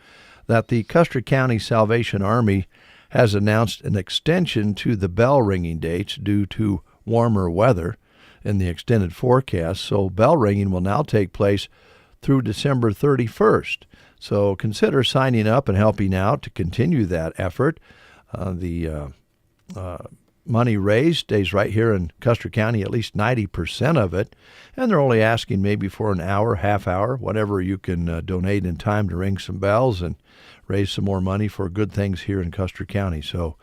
that the Custer County Salvation Army has announced an extension to the bell ringing dates due to warmer weather in the extended forecast. So bell ringing will now take place through December 31st. So consider signing up and helping out to continue that effort. The money raised stays right here in Custer County, at least 90% of it. And they're only asking maybe for an hour, half hour, whatever you can donate in time to ring some bells and raise some more money for good things here in Custer County. So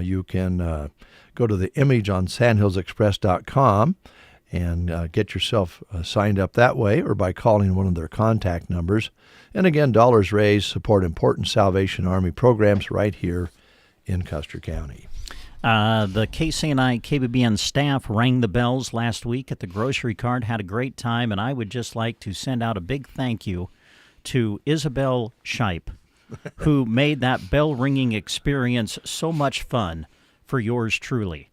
you can go to the image on sandhillsexpress.com and get yourself signed up that way or by calling one of their contact numbers. And again, dollars raised support important Salvation Army programs right here in Custer County. The KCNI KBBN staff rang the bells last week at the grocery cart, had a great time, and I would just like to send out a big thank you to Isabel Shipe, who made that bell ringing experience so much fun for yours truly.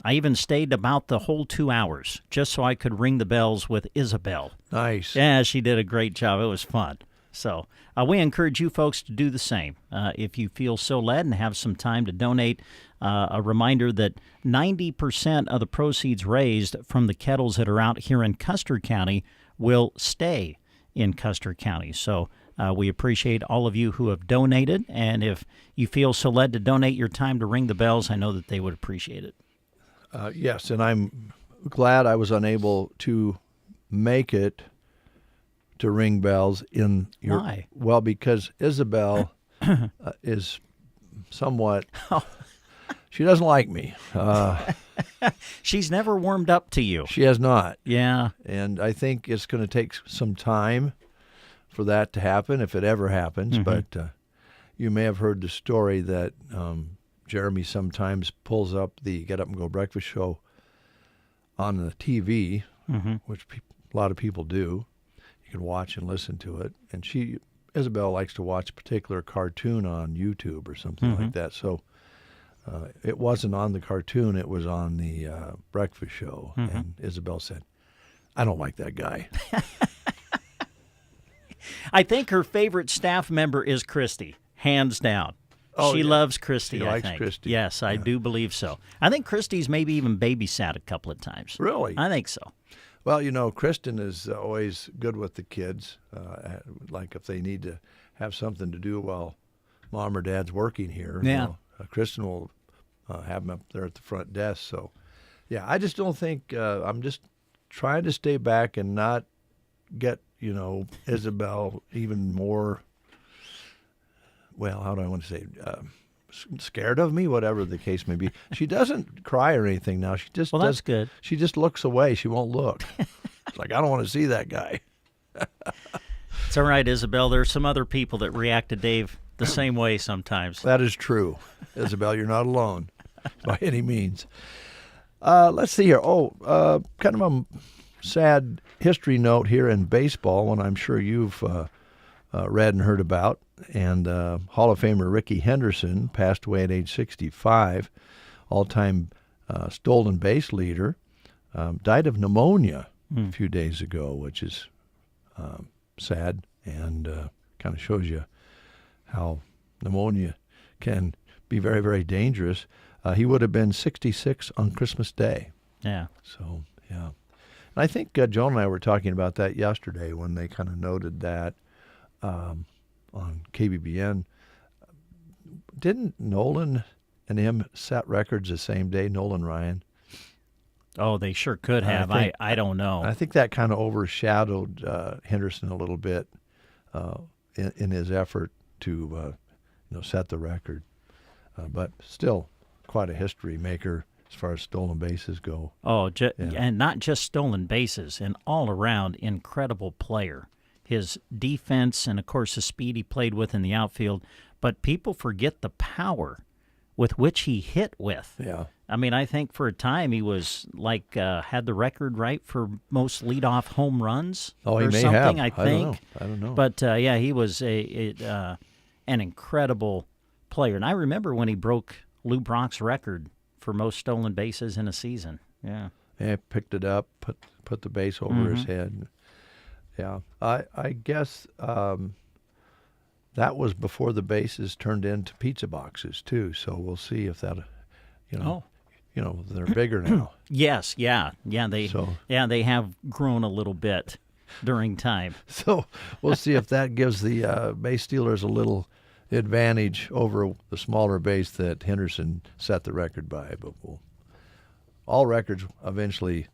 I even stayed about the whole 2 hours just so I could ring the bells with Isabel. Nice. Yeah, she did a great job. It was fun. So we encourage you folks to do the same. If you feel so led and have some time to donate, a reminder that 90% of the proceeds raised from the kettles that are out here in Custer County will stay in Custer County. So we appreciate all of you who have donated. And if you feel so led to donate your time to ring the bells, I know that they would appreciate it. Yes, and I'm glad I was unable to make it to ring bells in your... Why? Well, because Isabel is somewhat... She doesn't like me. She's never warmed up to you. She has not. Yeah. And I think it's going to take some time for that to happen, if it ever happens. Mm-hmm. But you may have heard the story that... Jeremy sometimes pulls up the Get Up and Go breakfast show on the TV, mm-hmm. which a lot of people do. You can watch and listen to it. And Isabel likes to watch a particular cartoon on YouTube or something mm-hmm. like that. So it wasn't on the cartoon, it was on the breakfast show. Mm-hmm. And Isabel said, I don't like that guy. I think her favorite staff member is Christy, hands down. Oh, she yeah. loves Christy, She I likes think. Christy. Yes, I do believe so. I think Christy's maybe even babysat a couple of times. Really? I think so. Well, Kristen is always good with the kids. Like if they need to have something to do while mom or dad's working here, yeah. Kristen will have them up there at the front desk. So, yeah, I just don't think I'm just trying to stay back and not get, Isabel even more... Well, how do I want to say? Scared of me, whatever the case may be. She doesn't cry or anything now. She just that's good. She just looks away. She won't look. It's like, I don't want to see that guy. It's all right, Isabel. There are some other people that react to Dave the same way sometimes. That is true. Isabel, you're not alone by any means. Let's see here. Kind of a sad history note here in baseball, one I'm sure you've read and heard about. And Hall of Famer Ricky Henderson passed away at age 65, all-time stolen base leader, died of pneumonia a few days ago, which is sad and kind of shows you how pneumonia can be very, very dangerous. He would have been 66 on Christmas Day. Yeah. So, yeah. And I think Joan and I were talking about that yesterday when they kind of noted that on KBBN. Didn't Nolan and him set records the same day, Nolan Ryan? Oh, they sure could have. I don't know. I think that kind of overshadowed Henderson a little bit in his effort to set the record. But still quite a history maker as far as stolen bases go. Oh, and not just stolen bases, an all-around incredible player. His defense and, of course, the speed he played with in the outfield. But people forget the power with which he hit with. Yeah. I mean, I think for a time he was had the record right for most leadoff home runs. Oh, he or may something, have. I think. I don't know. But he was an incredible player, and I remember when he broke Lou Brock's record for most stolen bases in a season. Yeah. Yeah, picked it up, put the base over his head. Yeah, I guess that was before the bases turned into pizza boxes too. So we'll see if that, they're bigger now. Yes, yeah. They have grown a little bit during time. So we'll see if that gives the base stealers a little advantage over the smaller base that Henderson set the record by. But all records eventually,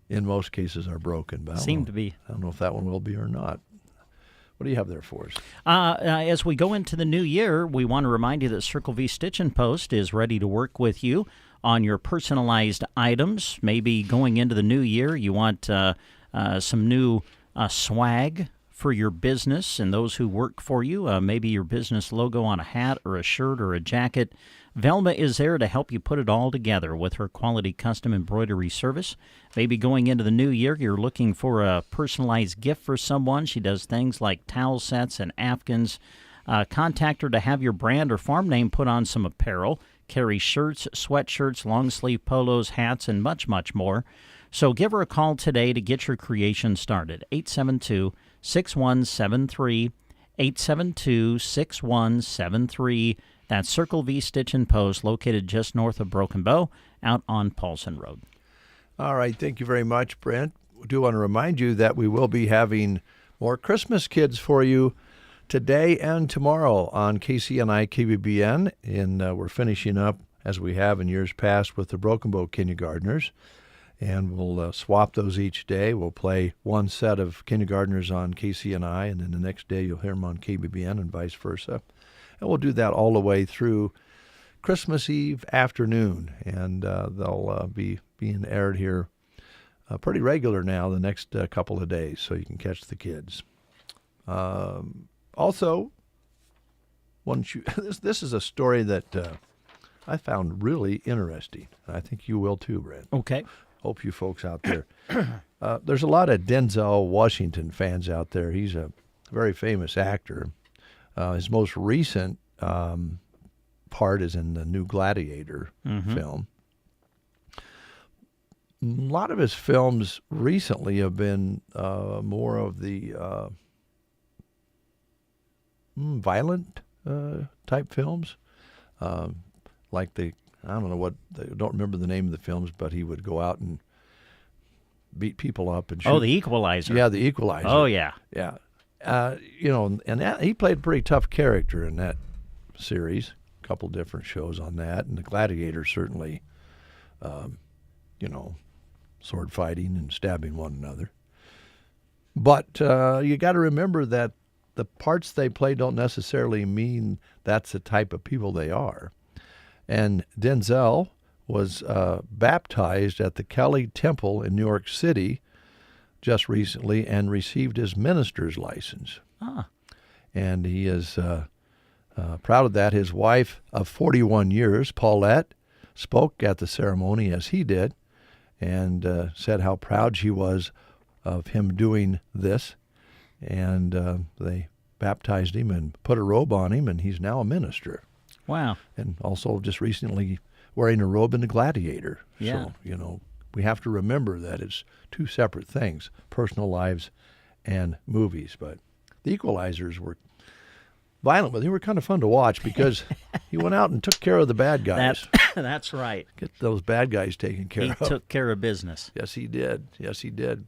in most cases, are broken. But Seem to be. I don't know if that one will be or not. What do you have there for us? As we go into the new year, we want to remind you that Circle V Stitch and Post is ready to work with you on your personalized items. Maybe going into the new year, you want some new swag for your business and those who work for you. Maybe your business logo on a hat or a shirt or a jacket. Velma is there to help you put it all together with her quality custom embroidery service. Maybe going into the new year, you're looking for a personalized gift for someone. She does things like towel sets and afghans. Contact her to have your brand or farm name put on some apparel. Carry shirts, sweatshirts, long-sleeve polos, hats, and much, much more. So give her a call today to get your creation started. 872-6173, 872-6173. That's Circle V Stitch and Post, located just north of Broken Bow, out on Paulson Road. All right, thank you very much, Brent. We do want to remind you that we will be having more Christmas kids for you today and tomorrow on KCNI KBBN, and we're finishing up, as we have in years past, with the Broken Bow kindergartners, and we'll swap those each day. We'll play one set of kindergartners on KCNI, and then the next day you'll hear them on KBBN and vice versa. And we'll do that all the way through Christmas Eve afternoon, and they'll be being aired here pretty regular now the next couple of days, so you can catch the kids. Also, this is a story that I found really interesting. I think you will too, Brent. Okay. Hope you folks out there. There's a lot of Denzel Washington fans out there. He's a very famous actor. His most recent part is in the new Gladiator film. A lot of his films recently have been more of the violent type films, like I don't remember the name of the films, but he would go out and beat people up and shoot. Oh, The Equalizer. Yeah, The Equalizer. Oh, yeah. Yeah. He played a pretty tough character in that series. A couple different shows on that, and the Gladiator certainly, sword fighting and stabbing one another. But you got to remember that the parts they play don't necessarily mean that's the type of people they are. And Denzel was baptized at the Kelly Temple in New York City just recently and received his minister's license. And he is proud of that. His wife of 41 years, Paulette, spoke at the ceremony as he did and said how proud she was of him doing this. And they baptized him and put a robe on him, and he's now a minister. Wow. And also just recently wearing a robe in the Gladiator. Yeah. So, we have to remember that it's two separate things, personal lives and movies. But the Equalizers were violent, but they were kind of fun to watch because he went out and took care of the bad guys. That's right. Get those bad guys taken care of. He took care of business. Yes, he did. Yes, he did.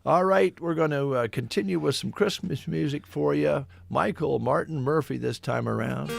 All right, we're going to continue with some Christmas music for you. Michael Martin Murphy this time around.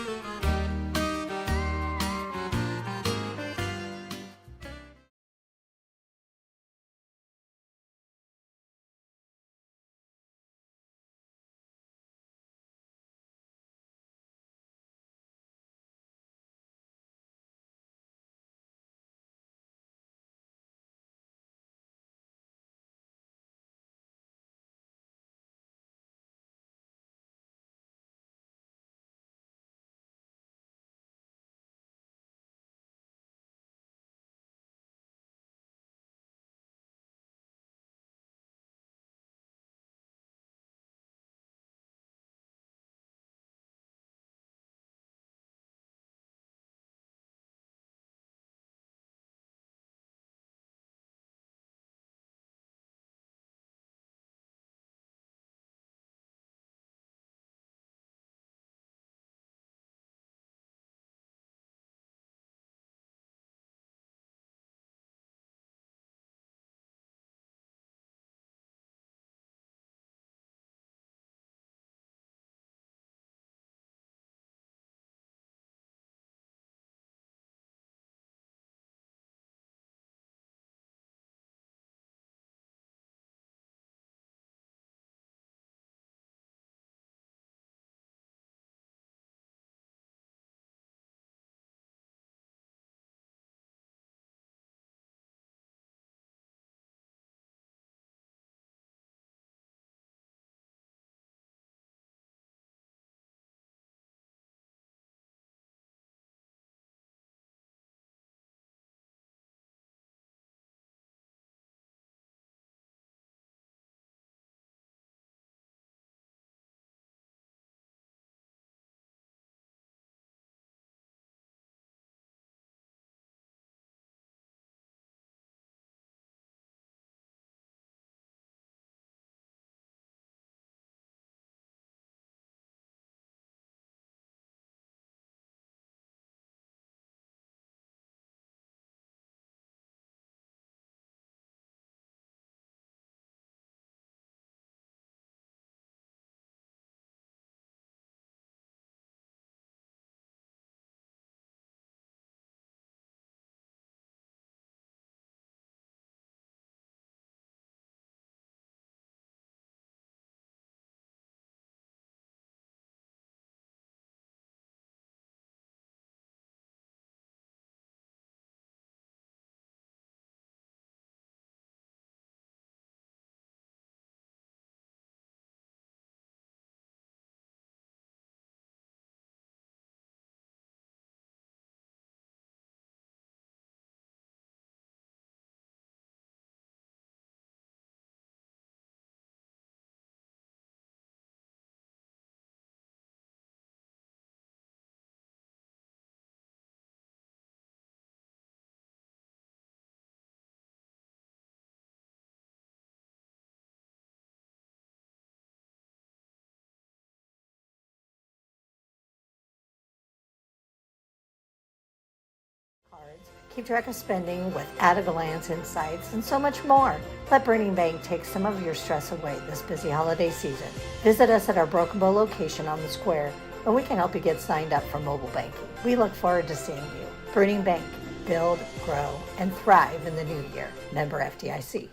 Keep track of spending with at-a-glance insights and so much more. Let Burning Bank take some of your stress away this busy holiday season. Visit us at our Broken Bow location on the square, and we can help you get signed up for mobile banking. We look forward to seeing you. Burning Bank. Build, grow, and thrive in the new year. Member FDIC.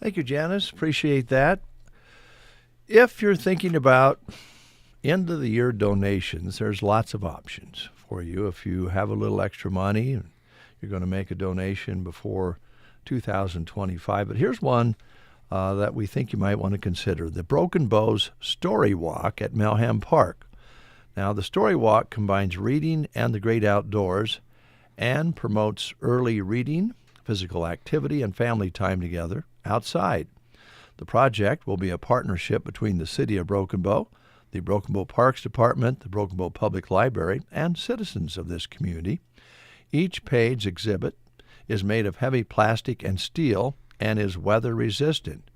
Thank you, Janice. Appreciate that. If you're thinking about end-of-the-year donations, there's lots of options for you. If you have a little extra money, you're going to make a donation before 2025. But here's one that we think you might want to consider. The Broken Bow's Story Walk at Melham Park. Now, the Story Walk combines reading and the great outdoors and promotes early reading, physical activity, and family time together outside. The project will be a partnership between the City of Broken Bow, the Broken Bow Parks Department, the Broken Bow Public Library, and citizens of this community. Each page exhibit is made of heavy plastic and steel and is weather resistant.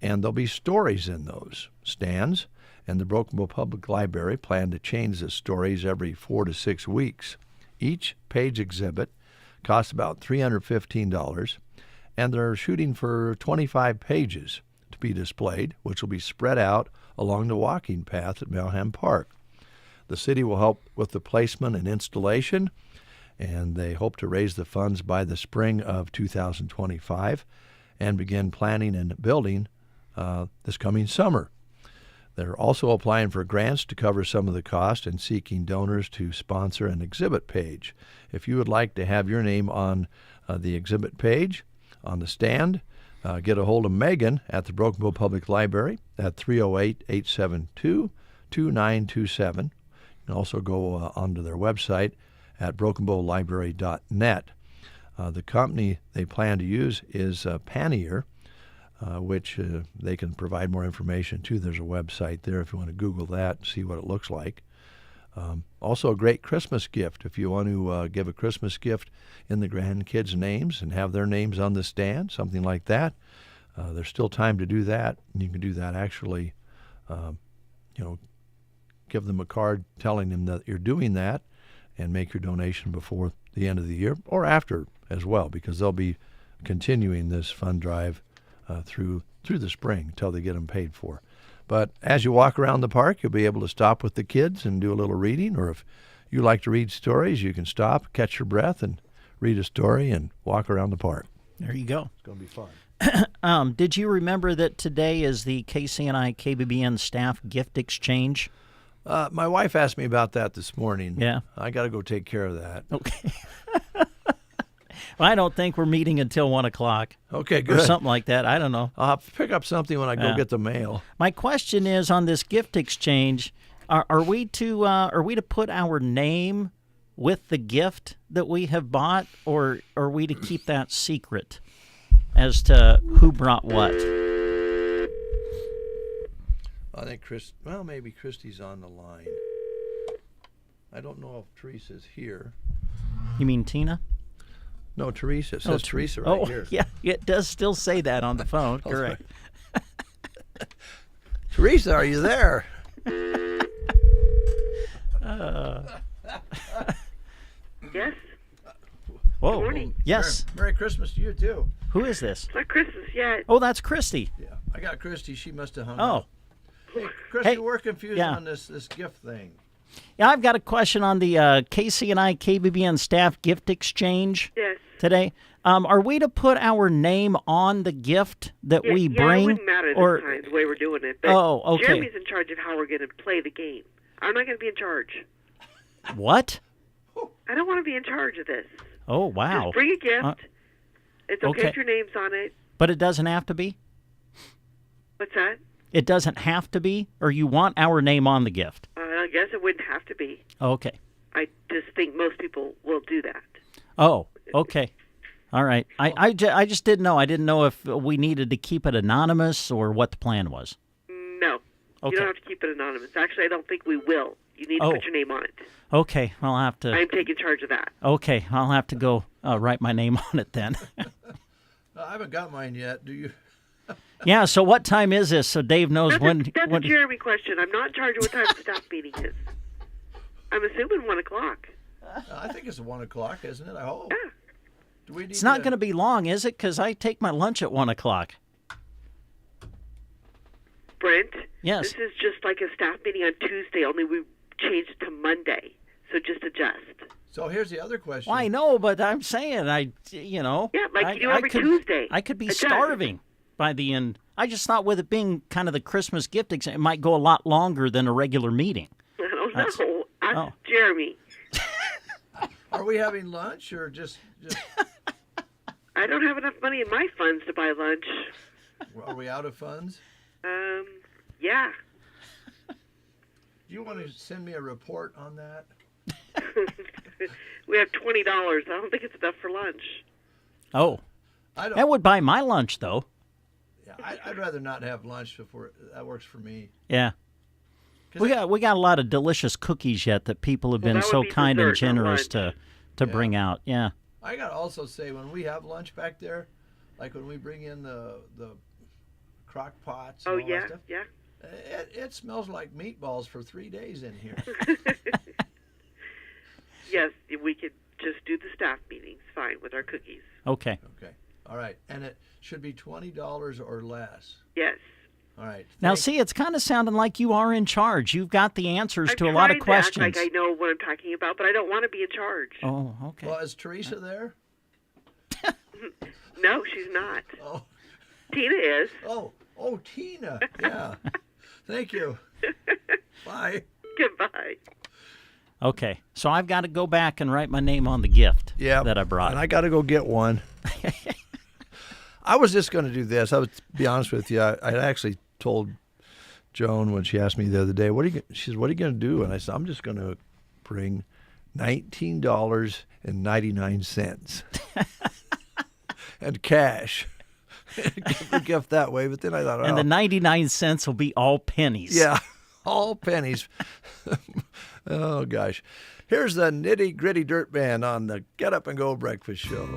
And there'll be stories in those stands, and the Broken Bow Public Library plan to change the stories every 4 to 6 weeks. Each page exhibit costs about $315, and they're shooting for 25 pages to be displayed, which will be spread out along the walking path at Melham Park. The city will help with the placement and installation, and they hope to raise the funds by the spring of 2025 and begin planning and building this coming summer. They're also applying for grants to cover some of the cost and seeking donors to sponsor an exhibit page. If you would like to have your name on the exhibit page, on the stand, get a hold of Megan at the Broken Bow Public Library at 308-872-2927. You can also go onto their website at brokenbowlibrary.net. The company they plan to use is Pannier, which they can provide more information to. There's a website there if you want to Google that and see what it looks like. Also a great Christmas gift if you want to give a Christmas gift in the grandkids' names and have their names on the stand, something like that. There's still time to do that, and you can do that actually, give them a card telling them that you're doing that and make your donation before the end of the year or after as well, because they'll be continuing this fund drive through the spring until they get them paid for. But as you walk around the park, you'll be able to stop with the kids and do a little reading, or if you like to read stories, you can stop, catch your breath, and read a story and walk around the park. There you go. It's going to be fun. Did you remember that today is the KCNI KBBN staff gift exchange? My wife asked me about that this morning. Yeah. I got to go take care of that. Okay. Well, I don't think we're meeting until 1 o'clock. Okay, good. Or something like that. I don't know. I'll have to pick up something when I go get the mail. My question is, on this gift exchange, are we to put our name with the gift that we have bought, or are we to keep that secret as to who brought what? I think maybe Christy's on the line. I don't know if Teresa's here. You mean Tina? No, Teresa. It says Teresa right here. Yeah, it does still say that on the phone. Correct. Teresa, are you there? Yes. Whoa. Good morning. Yes. Merry Christmas to you, too. Who is this? It's not Christmas yet. Oh, that's Christy. Yeah, I got Christy. She must have hung Oh. up. Hey, Christy, Hey, we're confused on this gift thing. Yeah, I've got a question on the KCNI KBBN staff gift exchange today. Are we to put our name on the gift that we bring? It wouldn't matter this time, the way we're doing it. But okay. Jeremy's in charge of how we're going to play the game. I'm not going to be in charge. What? I don't want to be in charge of this. Oh, wow. Just bring a gift. It's okay if your name's on it. But it doesn't have to be? What's that? It doesn't have to be? Or you want our name on the gift? I guess it wouldn't have to be. Okay. I just think most people will do that. Oh, okay. All right. I just didn't know. I didn't know if we needed to keep it anonymous or what the plan was. No. Okay. You don't have to keep it anonymous. Actually, I don't think we will. You need to put your name on it. Okay. I'll have to... I'm taking charge of that. Okay. I'll have to go write my name on it then. I haven't got mine yet. Do you? Yeah, so what time is this so Dave knows when... That's a Jeremy question. I'm not in charge of what time the staff meeting is. I'm assuming 1 o'clock. I think it's 1 o'clock, isn't it? I hope. Yeah. Do we need It's not going to be long, is it? Because I take my lunch at 1 o'clock. Brent? Yes. This is just like a staff meeting on Tuesday, only we changed it to Monday. So just adjust. So here's the other question. Well, I know, but I'm saying, Yeah, like you do every could, Tuesday. I could be Adjust. starving by the end. I just thought with it being kind of the Christmas gift, it might go a lot longer than a regular meeting. I don't know. Ask Jeremy. Are we having lunch or just... I don't have enough money in my funds to buy lunch. Are we out of funds? Yeah. Do you want to send me a report on that? We have $20. I don't think it's enough for lunch. Oh. That would buy my lunch, though. Yeah, I'd rather not have lunch before. That works for me. Yeah. We got a lot of delicious cookies yet that people have been so kind and generous to bring out. Yeah. I got to also say, when we have lunch back there, like when we bring in the crock pots and all that stuff, it smells like meatballs for 3 days in here. Yes, we could just do the staff meetings fine with our cookies. Okay. All right, and it should be $20 or less. Yes. All right. Now, see, it's kind of sounding like you are in charge. You've got the answers to a lot of questions. I'm trying to act like I know what I'm talking about, but I don't want to be in charge. Oh, okay. Well, is Teresa there? No, she's not. Oh. Tina is. Oh, Tina. Yeah. Thank you. Bye. Goodbye. Okay, so I've got to go back and write my name on the gift that I brought. And I got to go get one. I was just going to do this. I would be honest with you. I actually told Joan when she asked me the other day, she said, what are you going to do? And I said, I'm just going to bring $19.99 and cash. Give the gift that way. But then I thought, and the 99 cents will be all pennies. Yeah, all pennies. Oh, gosh. Here's the Nitty Gritty Dirt Band on the Get Up and Go Breakfast Show.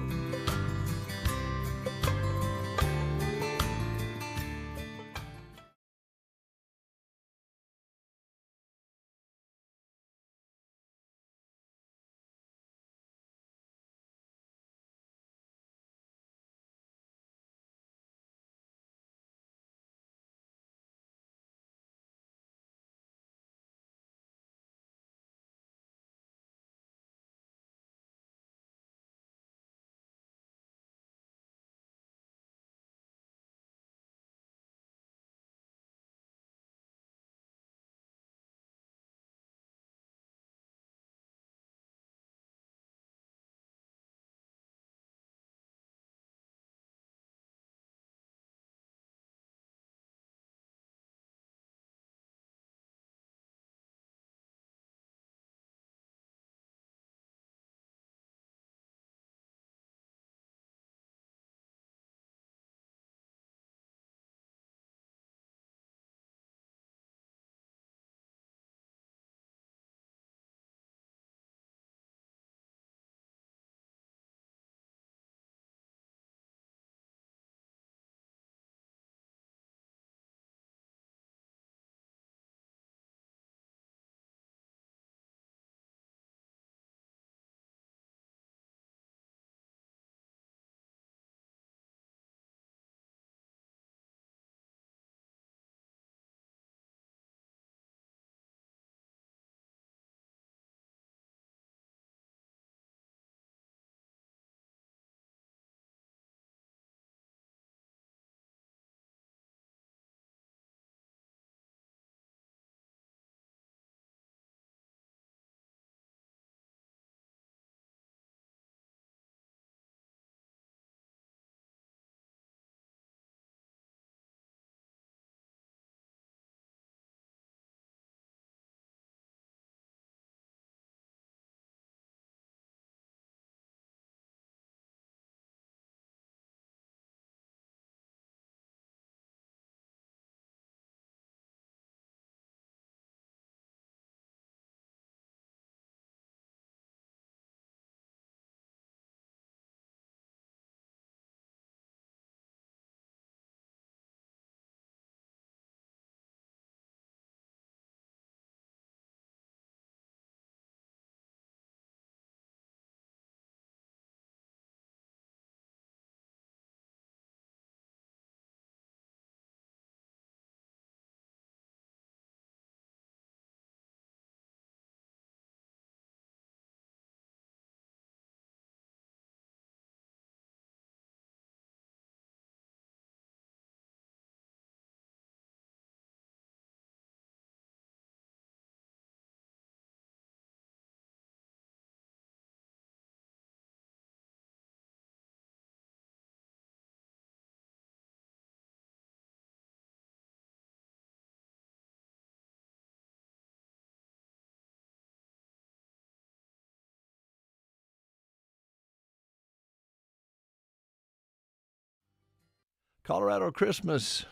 Colorado Christmas,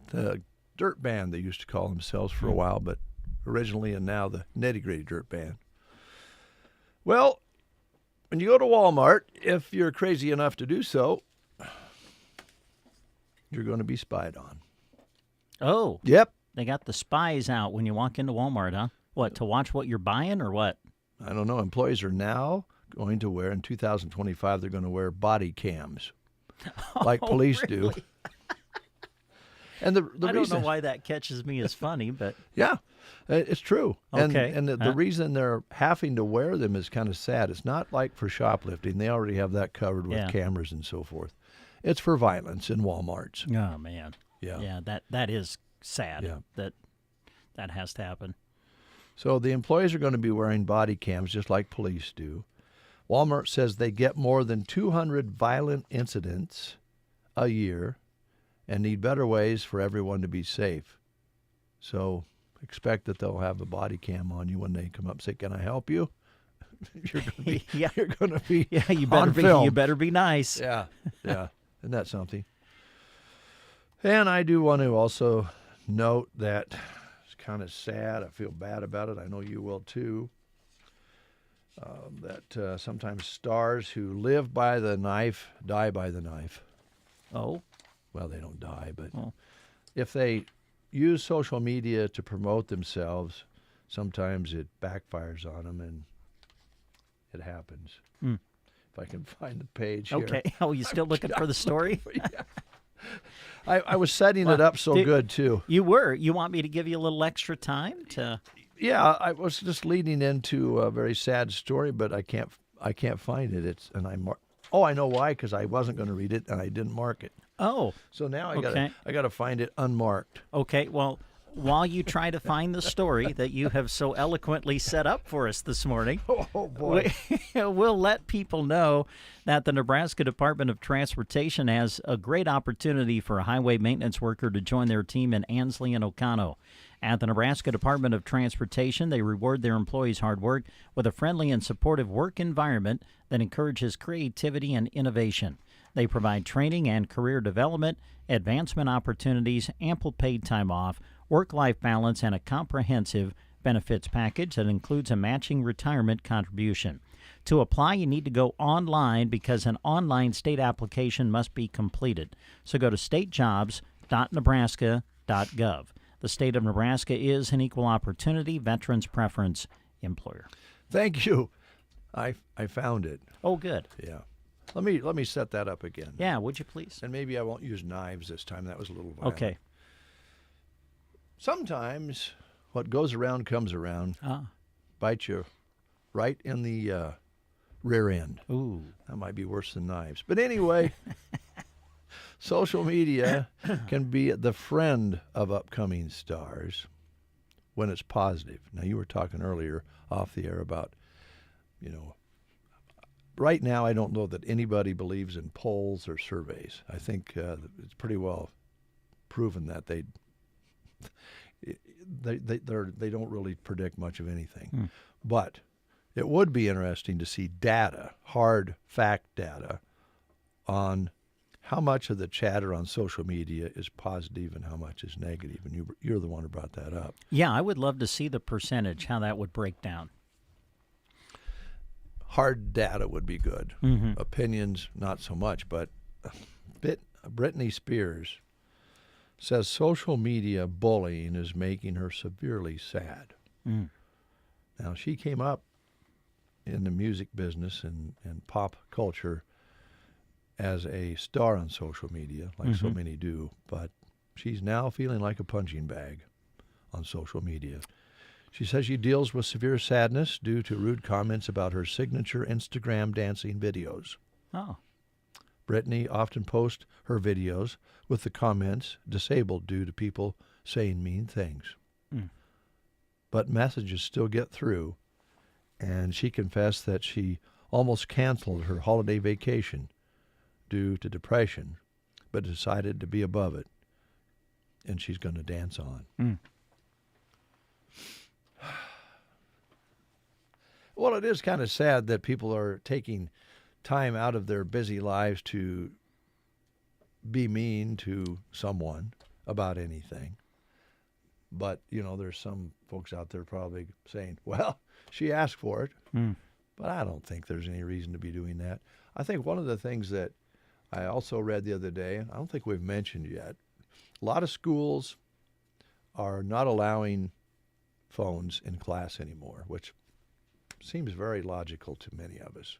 the Dirt Band, they used to call themselves for a while, but originally and now the Nitty Gritty Dirt Band. Well, when you go to Walmart, if you're crazy enough to do so, you're going to be spied on. Oh. Yep. They got the spies out when you walk into Walmart, huh? What, to watch what you're buying or what? I don't know. Employees are now going to wear, in 2025, they're going to wear body cams. like police do. Really? And the I don't reason, know why that catches me as funny, but yeah, it's true. Okay. And the reason they're having to wear them is kind of sad. It's not like for shoplifting. They already have that covered with Yeah. cameras and so forth. It's for violence in Walmarts. oh man, Yeah. that is sad. Yeah. That has to happen. So the employees are going to be wearing body cams just like police do. Walmart says they get more than 200 violent incidents a year and need better ways for everyone to be safe. So expect that they'll have a body cam on you when they come up and say, "Can I help you?" You're going to be you're going to be you better on be film. you better be nice. Yeah. Isn't that something? And I do want to also note that it's kind of sad. I feel bad about it. I know you will too. That sometimes stars who live by the knife die by the knife. Oh. Well, they don't die, but if they use social media to promote themselves, sometimes it backfires on them, and it happens. If I can find the page here. Okay. Oh, you still looking for the story? Yeah. I was setting it up so good, too. You were. You want me to give you a little extra time to... Yeah, I was just leading into a very sad story, but I can't find it. I know why, because I wasn't going to read it and I didn't mark it. Oh. So now Okay. I got to find it unmarked. Okay, well, while you try to find the story that you have so eloquently set up for us this morning, oh boy, we'll let people know that the Nebraska Department of Transportation has a great opportunity for a highway maintenance worker to join their team in Ansley and Oconto. At the Nebraska Department of Transportation, they reward their employees' hard work with a friendly and supportive work environment that encourages creativity and innovation. They provide training and career development, advancement opportunities, ample paid time off, work-life balance, and a comprehensive benefits package that includes a matching retirement contribution. To apply, you need to go online because an online state application must be completed. So go to statejobs.nebraska.gov. The state of Nebraska is an equal opportunity veterans preference employer. Thank you. I found it. Oh, good. Yeah. Let me set that up again. Yeah, would you please? And maybe I won't use knives this time. That was a little violent. Okay. Sometimes what goes around comes around. Bite you right in the rear end. Ooh. That might be worse than knives. But anyway, social media can be the friend of upcoming stars when it's positive. Now, you were talking earlier off the air about, right now I don't know that anybody believes in polls or surveys. I think it's pretty well proven that they don't really predict much of anything. But it would be interesting to see data, hard fact data, on how much of the chatter on social media is positive and how much is negative. And you're the one who brought that up. Yeah, I would love to see the percentage, how that would break down. Hard data would be good. Mm-hmm. Opinions, not so much. But Britney Spears says social media bullying is making her severely sad. Now, she came up in the music business and pop culture as a star on social media, like so many do, but she's now feeling like a punching bag on social media. She says she deals with severe sadness due to rude comments about her signature Instagram dancing videos. Oh. Britney often posts her videos with the comments disabled due to people saying mean things. But messages still get through, and she confessed that she almost canceled her holiday vacation due to depression, but decided to be above it, and she's going to dance on. Well, it is kind of sad that people are taking time out of their busy lives to be mean to someone about anything. But, there's some folks out there probably saying, well, she asked for it. But I don't think there's any reason to be doing that. I think one of the things that I also read the other day, I don't think we've mentioned yet, a lot of schools are not allowing phones in class anymore, which seems very logical to many of us.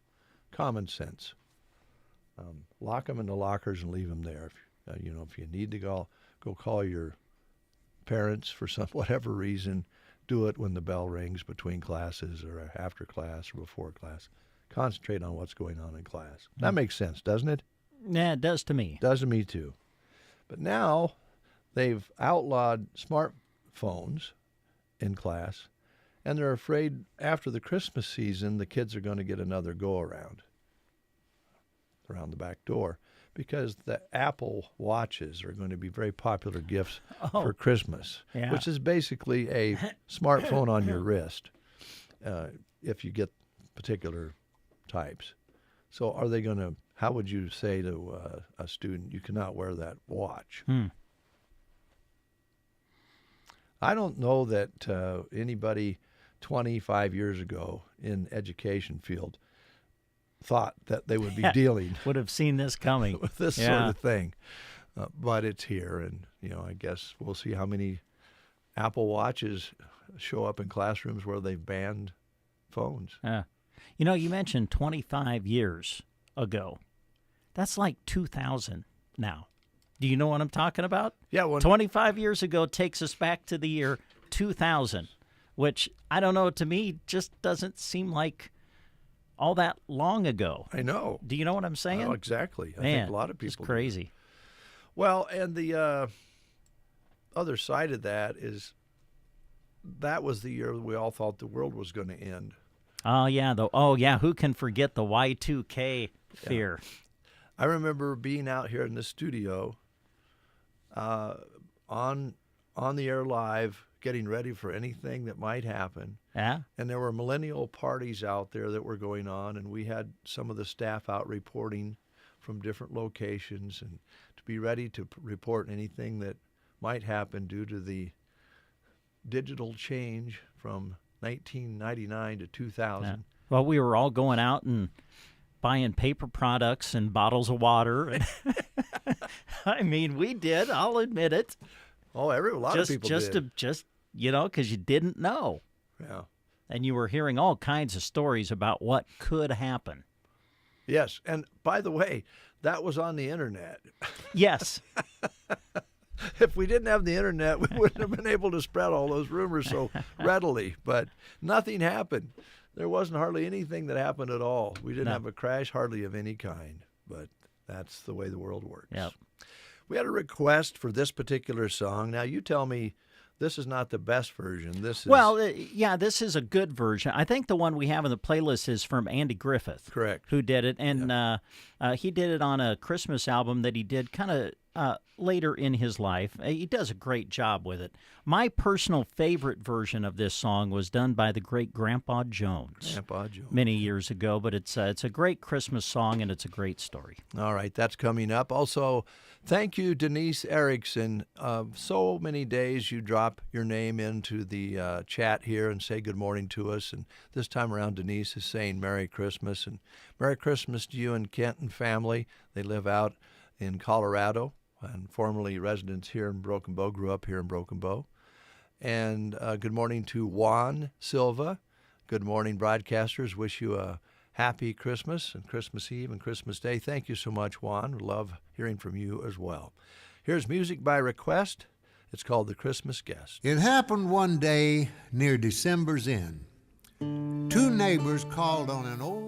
Common sense. lock them in the lockers and leave them there. If, if you need to go call your parents for some whatever reason, do it when the bell rings between classes or after class or before class. Concentrate on what's going on in class. That makes sense, doesn't it? Yeah, it does to me. Does to me too. But now they've outlawed smartphones in class, and they're afraid after the Christmas season the kids are going to get another go-around around the back door, because the Apple Watches are going to be very popular gifts for Christmas, which is basically a smartphone on your wrist if you get particular types. So are they going to, how would you say to a student, you cannot wear that watch? I don't know that anybody 25 years ago in education field thought that they would be dealing would have seen this coming with this sort of thing, but it's here, and I guess we'll see how many Apple Watches show up in classrooms where they've banned phones. You mentioned 25 years ago. That's like 2000 now. Do you know what I'm talking about? Yeah. 25 years ago takes us back to the year 2000, which, I don't know, to me just doesn't seem like all that long ago. I know. Do you know what I'm saying? Oh, exactly. I Man, think a lot of people it's crazy. Do. Well, and the other side of that is that was the year we all thought the world was going to end. Oh, yeah. Who can forget the Y2K fear? Yeah. I remember being out here in the studio on the air live, getting ready for anything that might happen. Yeah. And there were millennial parties out there that were going on, and we had some of the staff out reporting from different locations and to be ready to report anything that might happen due to the digital change from 1999 to 2000. Yeah. Well, we were all going out and buying paper products and bottles of water. I mean, we did. I'll admit it. Oh, a lot of people did. Just because you didn't know. Yeah. And you were hearing all kinds of stories about what could happen. Yes. And by the way, that was on the internet. Yes. If we didn't have the internet, we wouldn't have been able to spread all those rumors so readily. But nothing happened. There wasn't hardly anything that happened at all. We didn't have a crash hardly of any kind. But that's the way the world works. Yep. We had a request for this particular song. Now, you tell me this is not the best version. This is this is a good version. I think the one we have in the playlist is from Andy Griffith. Correct. Who did it. And he did it on a Christmas album that he did kind of later in his life. He does a great job with it. My personal favorite version of this song was done by the great Grandpa Jones. Grandpa Jones. Many years ago, but it's a great Christmas song, and it's a great story. All right, that's coming up. Also, thank you, Denise Erickson. So many days you drop your name into the chat here and say good morning to us, and this time around Denise is saying Merry Christmas, and Merry Christmas to you and Kent and family. They live out in Colorado and formerly residents here in Broken Bow, grew up here in Broken Bow. And good morning to Juan Silva. Good morning, broadcasters. Wish you a happy Christmas and Christmas Eve and Christmas Day. Thank you so much, Juan. Love hearing from you as well. Here's music by request. It's called The Christmas Guest. It happened one day near December's end. Two neighbors called on an old-time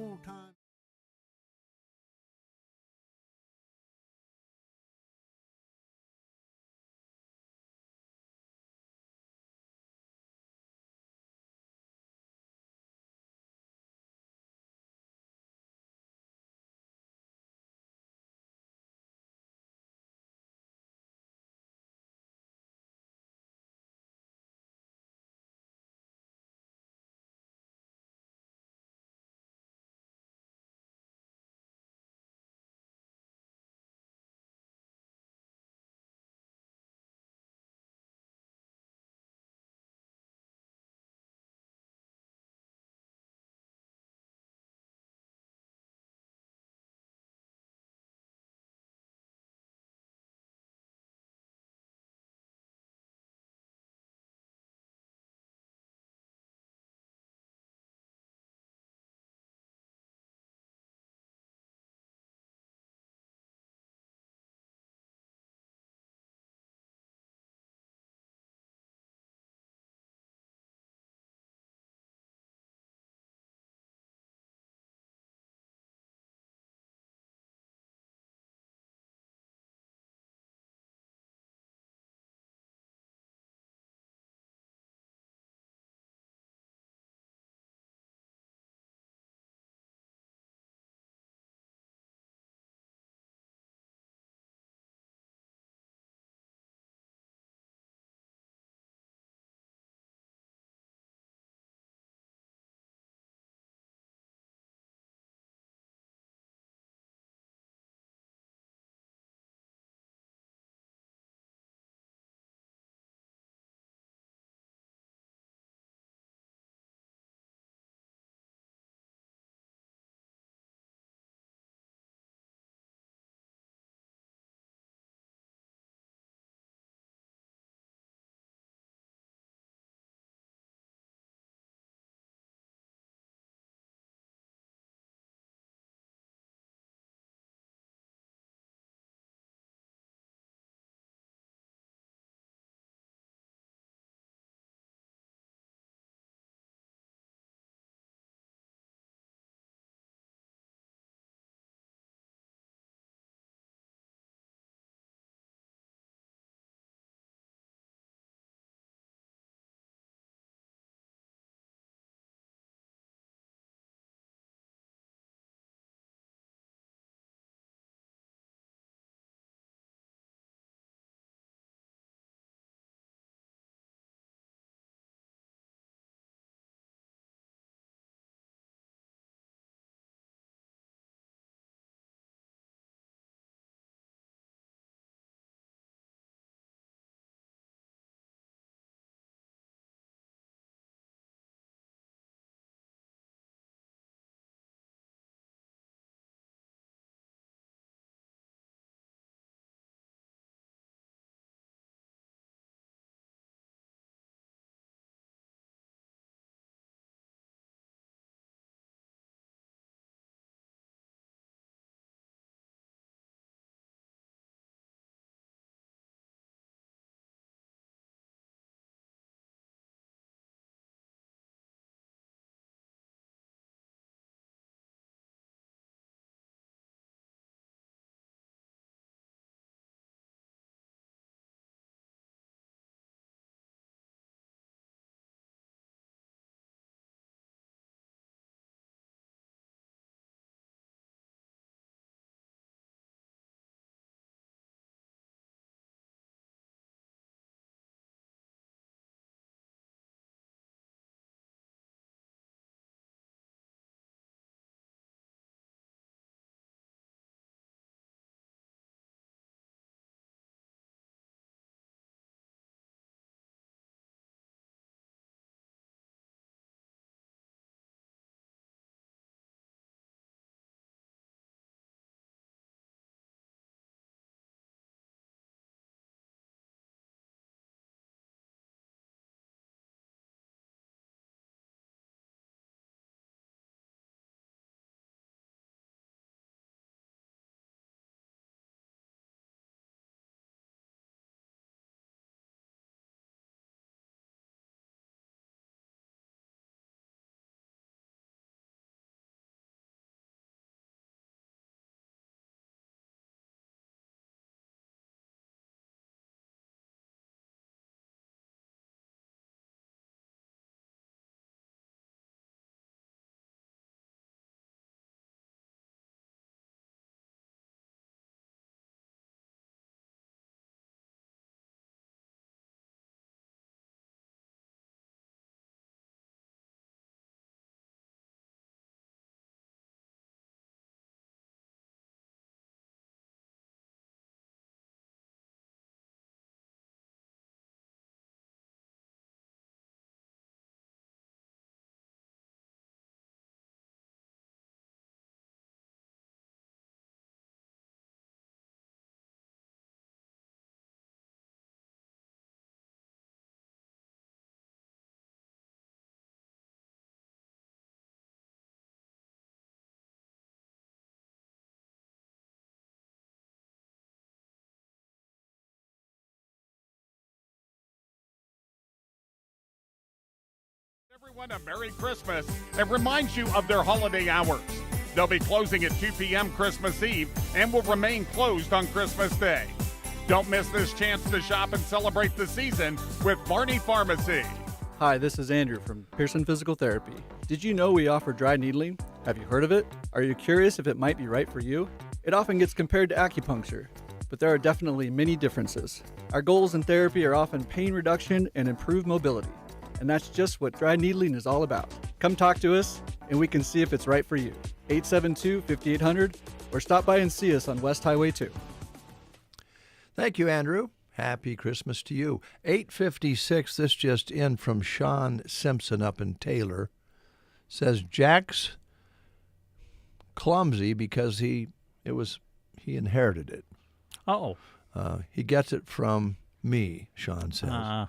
everyone a Merry Christmas and reminds you of their holiday hours. They'll be closing at 2 p.m. Christmas Eve and will remain closed on Christmas Day. Don't miss this chance to shop and celebrate the season with Barney Pharmacy. Hi, this is Andrew from Pearson Physical Therapy. Did you know we offer dry needling? Have you heard of it? Are you curious if it might be right for you? It often gets compared to acupuncture, but there are definitely many differences. Our goals in therapy are often pain reduction and improved mobility, and that's just what dry needling is all about. Come talk to us, and we can see if it's right for you. 872-5800, or stop by and see us on West Highway 2. Thank you, Andrew. Happy Christmas to you. 8:56, this just in from Sean Simpson up in Taylor. Says Jack's clumsy because he inherited it. Oh. He gets it from me, Sean says.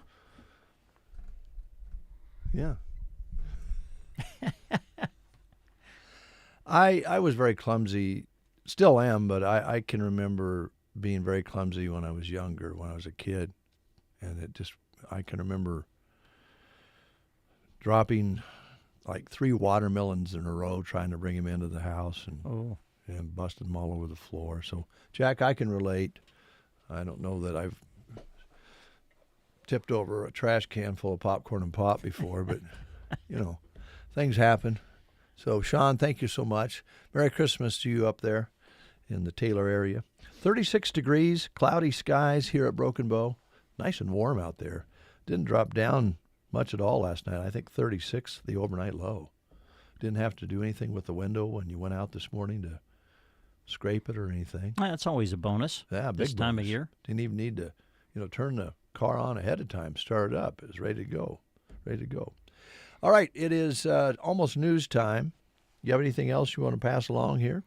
Yeah. I was very clumsy, still am, but I can remember being very clumsy when I was younger, when I was a kid. And I can remember dropping like 3 watermelons in a row trying to bring him into the house and busting them all over the floor. So, Jack, I can relate. I don't know that I've tipped over a trash can full of popcorn and pop before, but, things happen. So, Sean, thank you so much. Merry Christmas to you up there in the Taylor area. 36 degrees, cloudy skies here at Broken Bow. Nice and warm out there. Didn't drop down much at all last night. I think 36, the overnight low. Didn't have to do anything with the window when you went out this morning to scrape it or anything. That's always a bonus. Yeah, big this time bonus. of year. Didn't even need to, turn the car on ahead of time, start it up. It was ready to go. All right, it is almost news time. You have anything else you want to pass along here?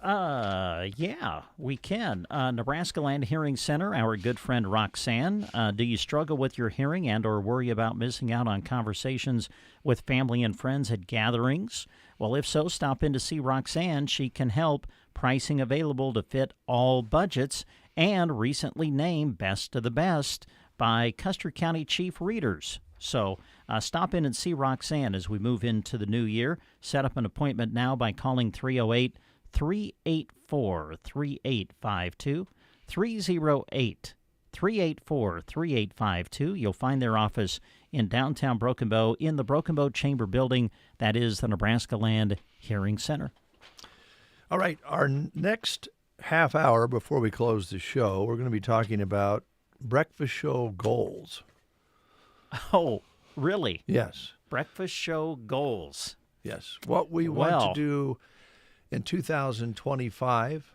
Yeah, we can. Nebraska Land Hearing Center, our good friend Roxanne. Do you struggle with your hearing and or worry about missing out on conversations with family and friends at gatherings? Well, if so, stop in to see Roxanne. She can help. Pricing available to fit all budgets, and recently named Best of the Best by Custer County Chief Readers. So stop in and see Roxanne as we move into the new year. Set up an appointment now by calling 308-384-3852, 308-384-3852. You'll find their office in downtown Broken Bow in the Broken Bow Chamber Building. That is the Nebraska Land Hearing Center. All right, our next half hour before we close the show, we're going to be talking about breakfast show goals. Oh, really? Yes. Breakfast show goals. Yes. What we want to do in 2025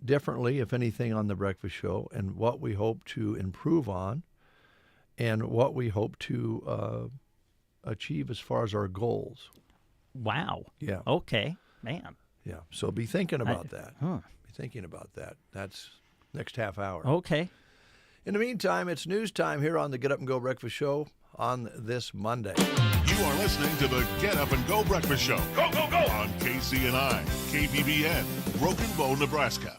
differently, if anything, on the breakfast show, and what we hope to improve on, and what we hope to achieve as far as our goals. Wow. Yeah. Okay, man. Yeah. So be thinking about that. Be thinking about that. That's next half hour. Okay. In the meantime, it's news time here on the Get Up and Go Breakfast Show on this Monday. You are listening to the Get Up and Go Breakfast Show. Go, go, go! On KCNI, KBBN, Broken Bow, Nebraska.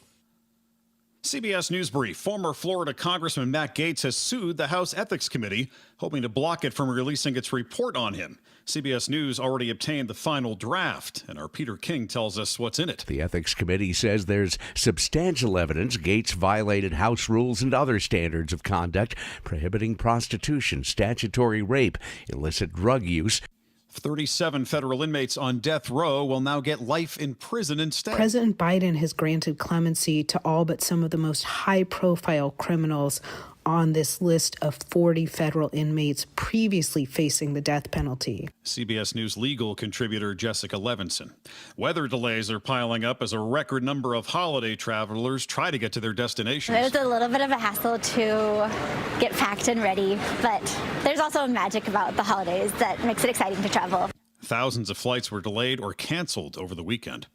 CBS News Brief. Former Florida Congressman Matt Gaetz has sued the House Ethics Committee, hoping to block it from releasing its report on him. CBS News already obtained the final draft, and our Peter King tells us what's in it. The Ethics Committee says there's substantial evidence Gaetz violated House rules and other standards of conduct, prohibiting prostitution, statutory rape, illicit drug use. 37 federal inmates on death row will now get life in prison instead. President Biden has granted clemency to all but some of the most high-profile criminals on this list of 40 federal inmates previously facing the death penalty. CBS News legal contributor Jessica Levinson. Weather delays are piling up as a record number of holiday travelers try to get to their destinations. There's a little bit of a hassle to get packed and ready, but there's also a magic about the holidays that makes it exciting to travel. Thousands of flights were delayed or canceled over the weekend.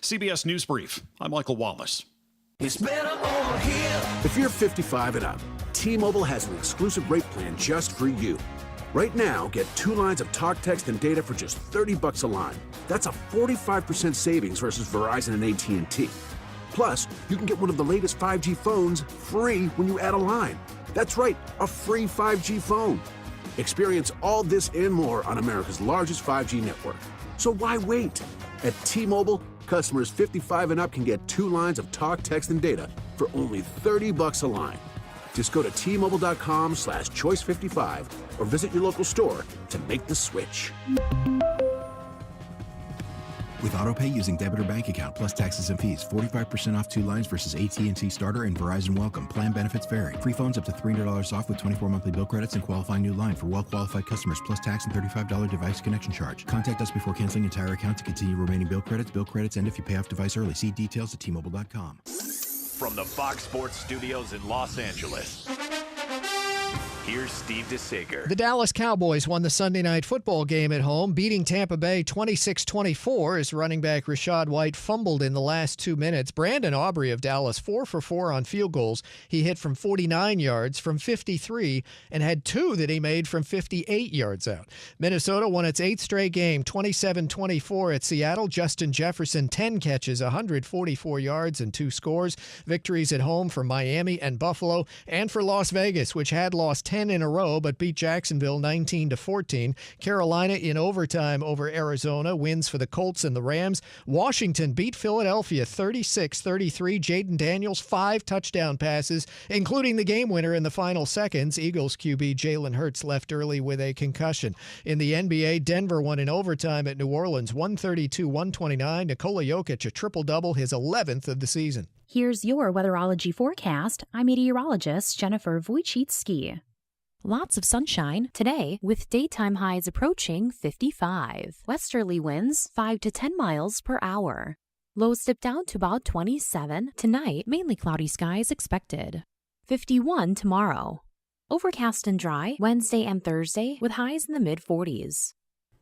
CBS News Brief. I'm Michael Wallace. It's better over here. If you're 55 and up, T-Mobile has an exclusive rate plan just for you. Right now, get 2 lines of talk, text, and data for just $30 a line. That's a 45% savings versus Verizon and AT&T. Plus, you can get one of the latest 5G phones free when you add a line. That's right, a free 5G phone. Experience all this and more on America's largest 5G network. So why wait? At T-Mobile, customers 55 and up can get 2 lines of talk, text, and data for only $30 a line. Just go to T-Mobile.com/choice55 or visit your local store to make the switch. With AutoPay using debit or bank account plus taxes and fees, 45% off 2 lines versus AT&T Starter and Verizon Welcome. Plan benefits vary. Free phones up to $300 off with 24 monthly bill credits and qualifying new line for well-qualified customers plus tax and $35 device connection charge. Contact us before canceling entire account to continue remaining bill credits. Bill credits end if you pay off device early. See details at T-Mobile.com. From the Fox Sports Studios in Los Angeles, here's Steve DeSager. The Dallas Cowboys won the Sunday night football game at home, beating Tampa Bay 26-24 as running back Rachaad White fumbled in the last 2 minutes. Brandon Aubrey of Dallas, 4 for 4 on field goals. He hit from 49 yards from 53 and had 2 that he made from 58 yards out. Minnesota won its 8th straight game, 27-24 at Seattle. Justin Jefferson, 10 catches, 144 yards, and 2 scores. Victories at home for Miami and Buffalo, and for Las Vegas, which had lost 10 in a row but beat Jacksonville 19-14. Carolina in overtime over Arizona, wins for the Colts and the Rams. Washington beat Philadelphia 36-33. Jaden Daniels, 5 touchdown passes, including the game winner in the final seconds. Eagles QB Jalen Hurts left early with a concussion. In the NBA, Denver won in overtime at New Orleans 132-129. Nikola Jokic, a triple-double, his 11th of the season. Here's your weatherology forecast. I'm meteorologist Jennifer Wojcicki. Lots of sunshine today with daytime highs approaching 55. Westerly winds 5 to 10 miles per hour. Lows dip down to about 27. Tonight, mainly cloudy skies expected. 51 tomorrow. Overcast and dry Wednesday and Thursday with highs in the mid-40s.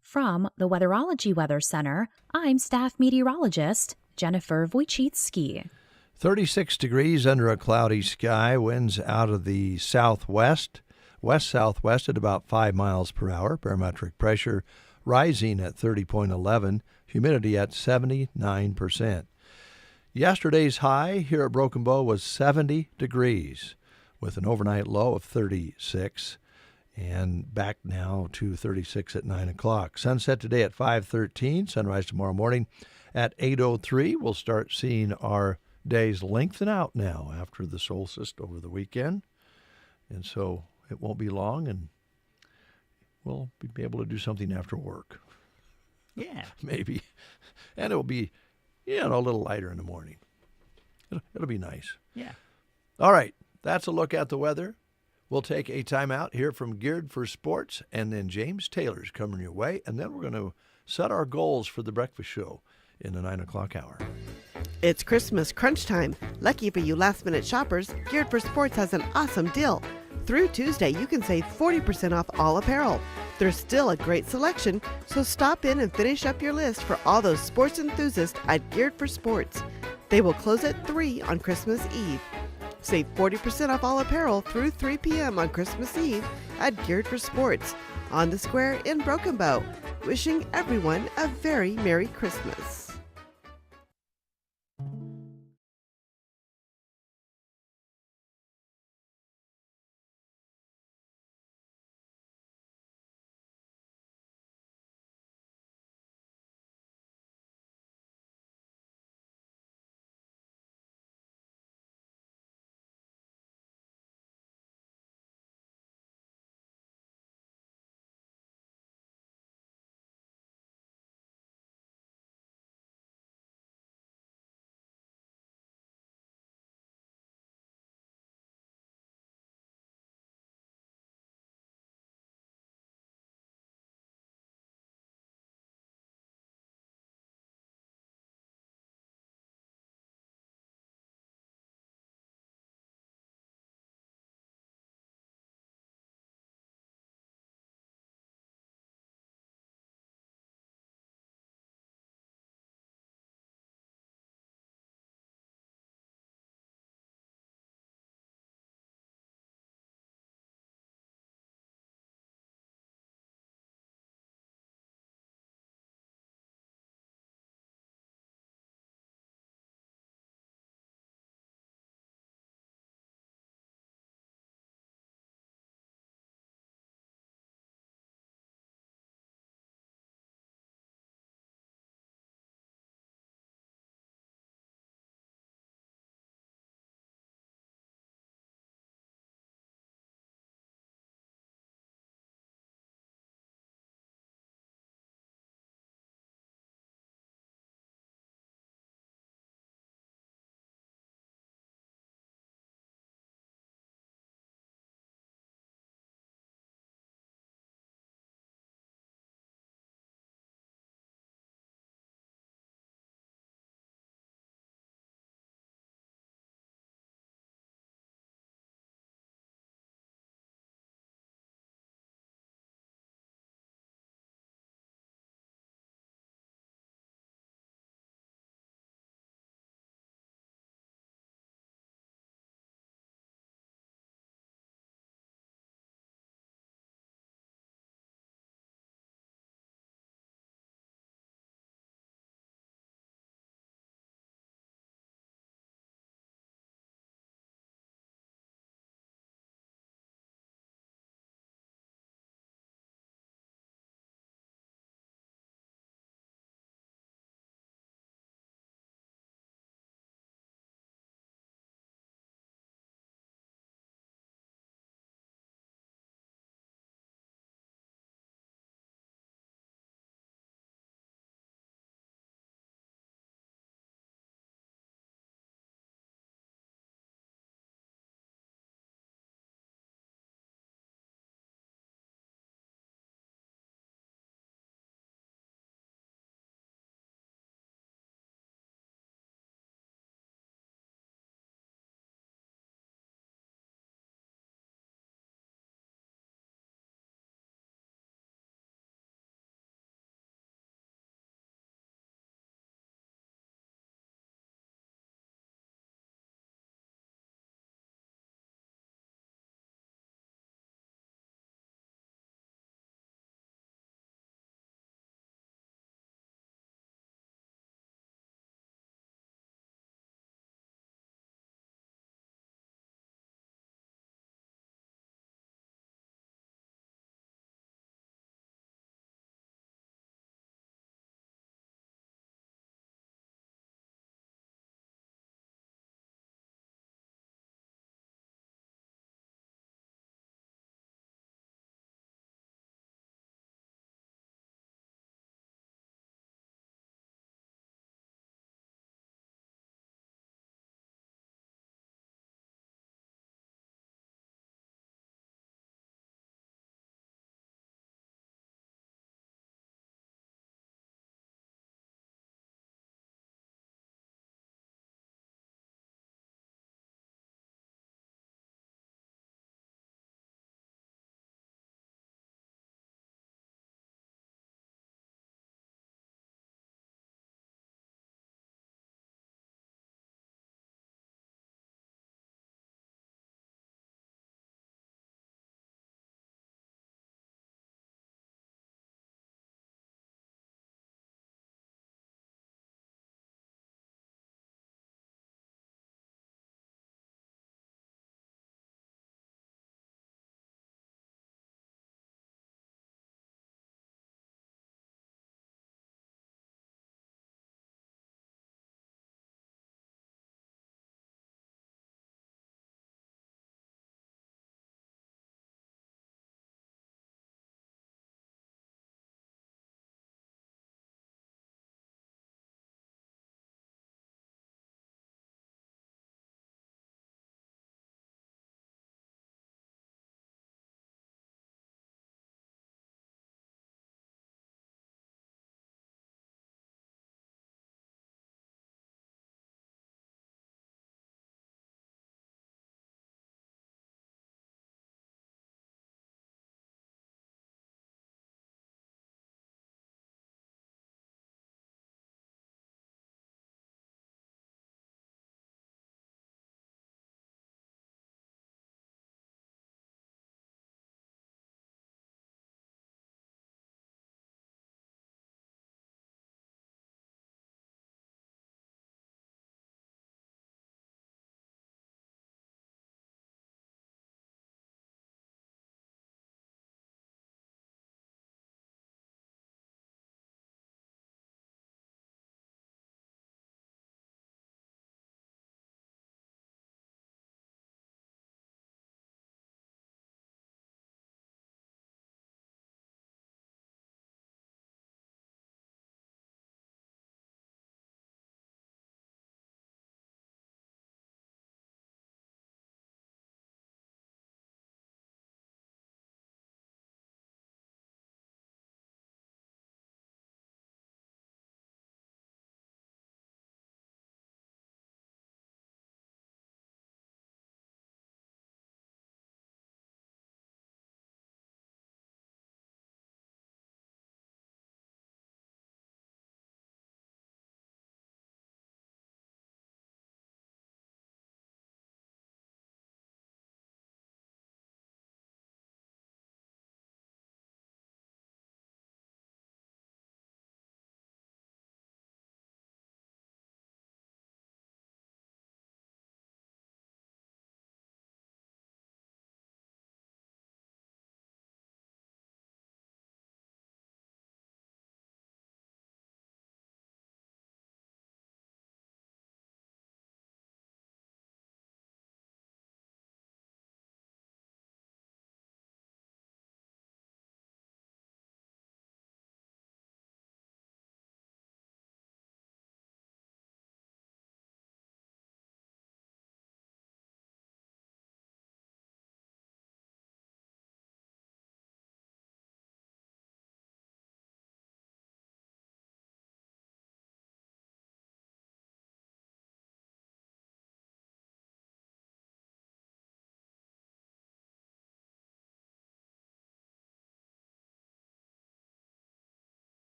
From the Weatherology Weather Center, I'm staff meteorologist Jennifer Wojcicki. 36 degrees under a cloudy sky, winds out of the southwest. West-southwest at about 5 miles per hour. Barometric pressure rising at 30.11. Humidity at 79%. Yesterday's high here at Broken Bow was 70 degrees with an overnight low of 36. And back now to 36 at 9 o'clock. Sunset today at 5:13. Sunrise tomorrow morning at 8:03. We'll start seeing our days lengthen out now after the solstice over the weekend. And so it won't be long, and we'll be able to do something after work. Yeah. Maybe. And it'll be, a little lighter in the morning. It'll be nice. Yeah. All right. That's a look at the weather. We'll take a timeout here from Geared for Sports, and then James Taylor's coming your way, and then we're going to set our goals for the breakfast show in the 9 o'clock hour. It's Christmas crunch time. Lucky for you last-minute shoppers, Geared for Sports has an awesome deal. Through Tuesday, you can save 40% off all apparel. There's still a great selection, so stop in and finish up your list for all those sports enthusiasts at Geared for Sports. They will close at 3 on Christmas Eve. Save 40% off all apparel through 3 p.m. on Christmas Eve at Geared for Sports on the square in Broken Bow. Wishing everyone a very Merry Christmas.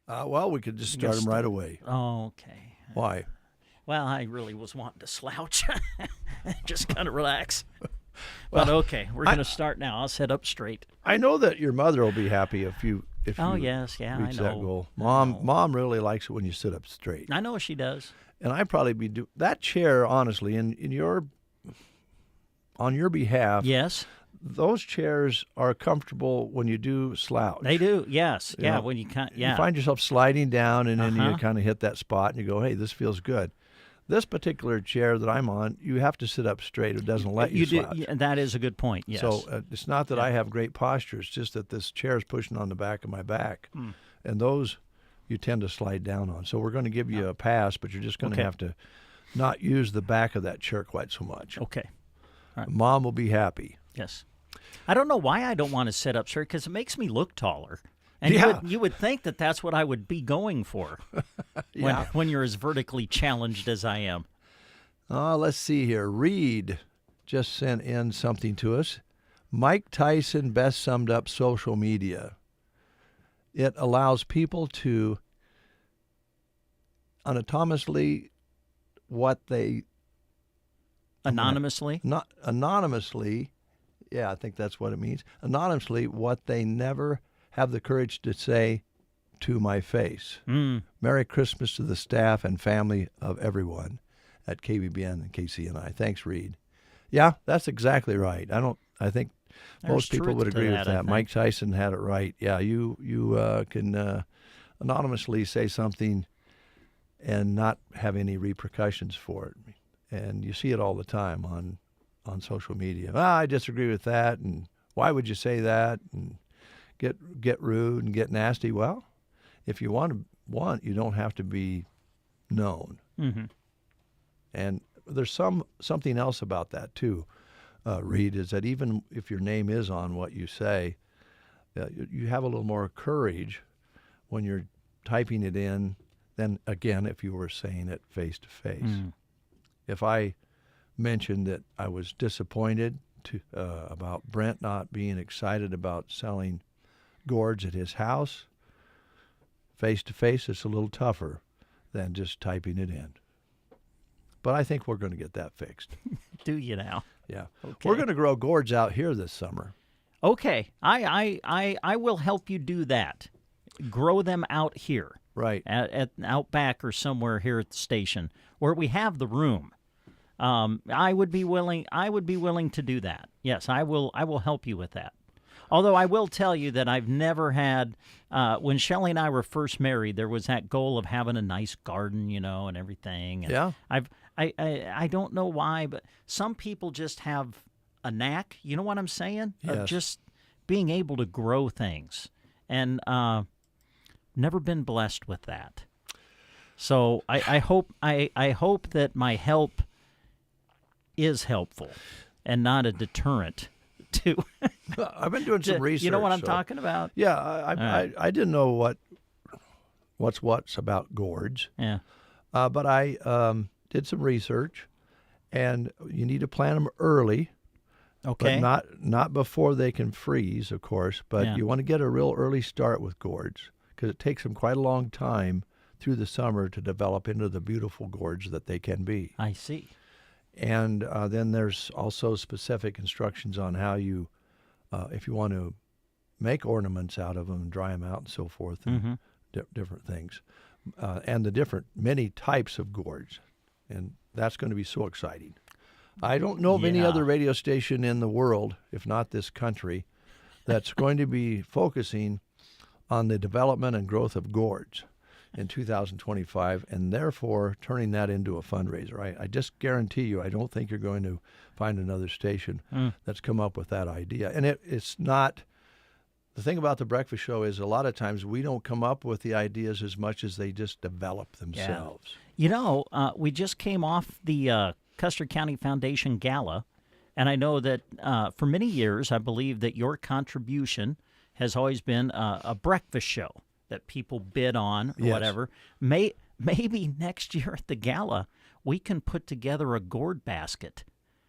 Well, we could just start them right away. Okay. Why? Well, I really was wanting to slouch. Just kind of relax. But okay, we're going to start now. I'll sit up straight. I know that your mother will be happy if you yes, yeah, reach I know. that goal. Mom really likes it when you sit up straight. I know she does. And I'd probably be that chair, honestly, on your behalf. Yes. Those chairs are comfortable when you do slouch. They do, yes. You Yeah, know, when you can't, you find yourself sliding down, and then you kind of hit that spot, and you go, hey, this feels good. This particular chair that I'm on, you have to sit up straight. It doesn't let you slouch. Do, that is a good point, yes. So it's not that I have great posture. It's just that this chair is pushing on the back of my back. And those you tend to slide down on. So we're going to give you a pass, but you're just going to have to not use the back of that chair quite so much. Okay. All right. Mom will be happy. Yes. I don't know why I don't want to sit up straight, because it makes me look taller. And you would think that that's what I would be going for when you're as vertically challenged as I am. Let's see here. Reed just sent in something to us. Mike Tyson best summed up social media. It allows people to anonymously Anonymously? Anonymously, yeah, I think that's what it means. Anonymously, what they never have the courage to say to my face. Merry Christmas to the staff and family of everyone at KBBN and KCNI. Thanks, Reed. Yeah, that's exactly right. I think most people would agree with that. Mike Tyson had it right. Yeah, you can anonymously say something and not have any repercussions for it. And you see it all the time on social media. I disagree with that, and why would you say that? And get rude and get nasty. Well, if you want, you don't have to be known. Mm-hmm. And there's something else about that too, Reed, is that even if your name is on what you say, you have a little more courage when you're typing it in than, again, if you were saying it face to face. If I mentioned that I was disappointed about Brent not being excited about selling gourds at his house, face to face, it's a little tougher than just typing it in. But I think we're going to get that fixed. Do you now? Yeah. Okay. We're going to grow gourds out here this summer. Okay. I will help you do that. Grow them out here. Right. At out back or somewhere here at the station where we have the room. I would be willing to do that. Yes, I will help you with that. Although I will tell you that I've never had, when Shelley and I were first married, there was that goal of having a nice garden, and everything. And yeah. I don't know why, but some people just have a knack, you know what I'm saying? Yes. Of just being able to grow things. And never been blessed with that. So I hope that my help is helpful and not a deterrent to I've been doing some research. You know what I'm talking about? Yeah, I didn't know what's about gourds. Yeah. But I did some research, and you need to plant them early. Okay. But not before they can freeze, of course. But you want to get a real early start with gourds because it takes them quite a long time through the summer to develop into the beautiful gourds that they can be. I see. And then there's also specific instructions on how you, if you want to make ornaments out of them, dry them out and so forth, and different things. And the many types of gourds. And that's going to be so exciting. I don't know of any other radio station in the world, if not this country, that's going to be focusing on the development and growth of gourds in 2025, and therefore turning that into a fundraiser. I just guarantee you, I don't think you're going to find another station that's come up with that idea. And it's not, the thing about the breakfast show is a lot of times we don't come up with the ideas as much as they just develop themselves. Yeah. We just came off the Custer County Foundation Gala, and I know that for many years, I believe that your contribution has always been a breakfast show that people bid on or whatever. Maybe next year at the gala, we can put together a gourd basket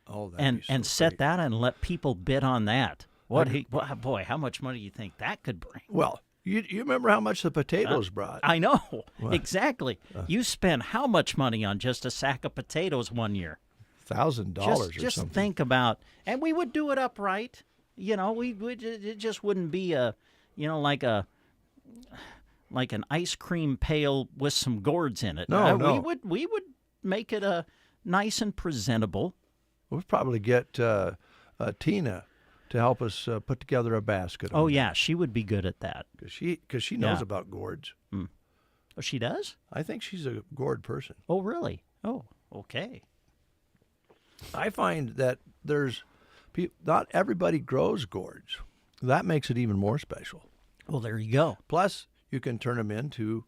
and set that and let people bid on that. Boy, how much money do you think that could bring? Well, You remember how much the potatoes brought? I know. What? Exactly. You spent how much money on just a sack of potatoes one year? $1,000 or Just something. think about, and we would do it upright. You know, it just wouldn't be like an ice cream pail with some gourds in it. No. We would make it nice and presentable. We'll probably get Tina to help us put together a basket. Oh yeah, she would be good at that. Because she knows about gourds. Oh, she does? I think she's a gourd person. Oh really? Oh, okay. I find that not everybody grows gourds. That makes it even more special. Well, there you go. Plus, you can turn them into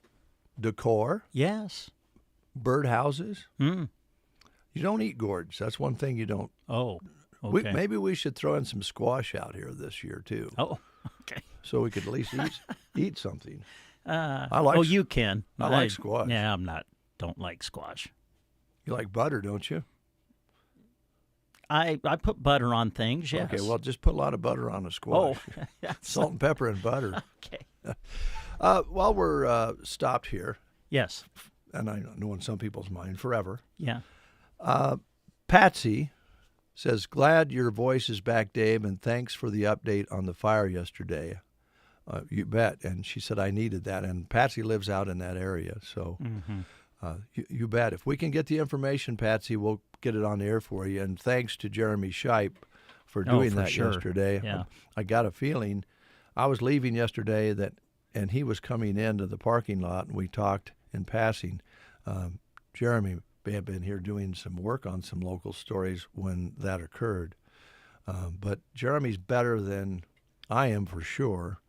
decor. Yes. Birdhouses. You don't eat gourds. That's one thing you don't. Oh, okay. Maybe we should throw in some squash out here this year, too. Oh, okay. So we could at least eat something. You can. I like squash. Yeah, don't like squash. You like butter, don't you? I put butter on things, yes. Okay, well, just put a lot of butter on the squash. Oh. Salt and pepper and butter. Okay. While we're stopped here. Yes. And I know in some people's mind, forever. Yeah. Patsy says, glad your voice is back, Dave, and thanks for the update on the fire yesterday. You bet. And she said, I needed that. And Patsy lives out in that area. So you bet. If we can get the information, Patsy, we'll get it on the air for you. And thanks to Jeremy Shipe for doing that yesterday. Yeah. I got a feeling. I was leaving yesterday and he was coming into the parking lot, and we talked in passing. Jeremy had been here doing some work on some local stories when that occurred. But Jeremy's better than I am for sure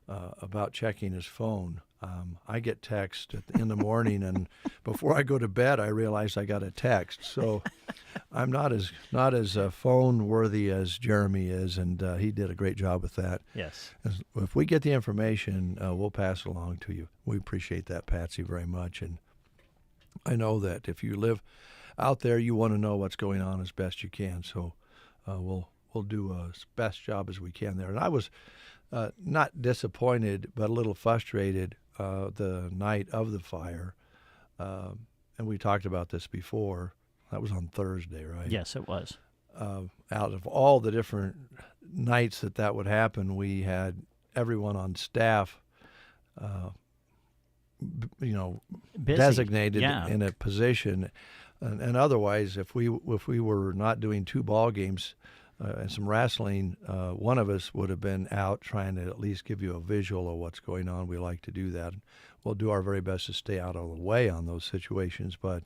about checking his phone. I get text in the morning, and before I go to bed, I realize I got a text. So I'm not as phone worthy as Jeremy is, and he did a great job with that. Yes. If we get the information, we'll pass it along to you. We appreciate that, Patsy, very much. And I know that if you live out there, you want to know what's going on as best you can. So we'll do a best job as we can there. And I was not disappointed, but a little frustrated the night of the fire. And we talked about this before. That was on Thursday, right? Yes, it was. Out of all the different nights that would happen, we had everyone on staff, Busy. designated Yeah. in a position. And otherwise, if we were not doing 2 ball games and some wrestling, one of us would have been out trying to at least give you a visual of what's going on. We like to do that. We'll do our very best to stay out of the way on those situations. But,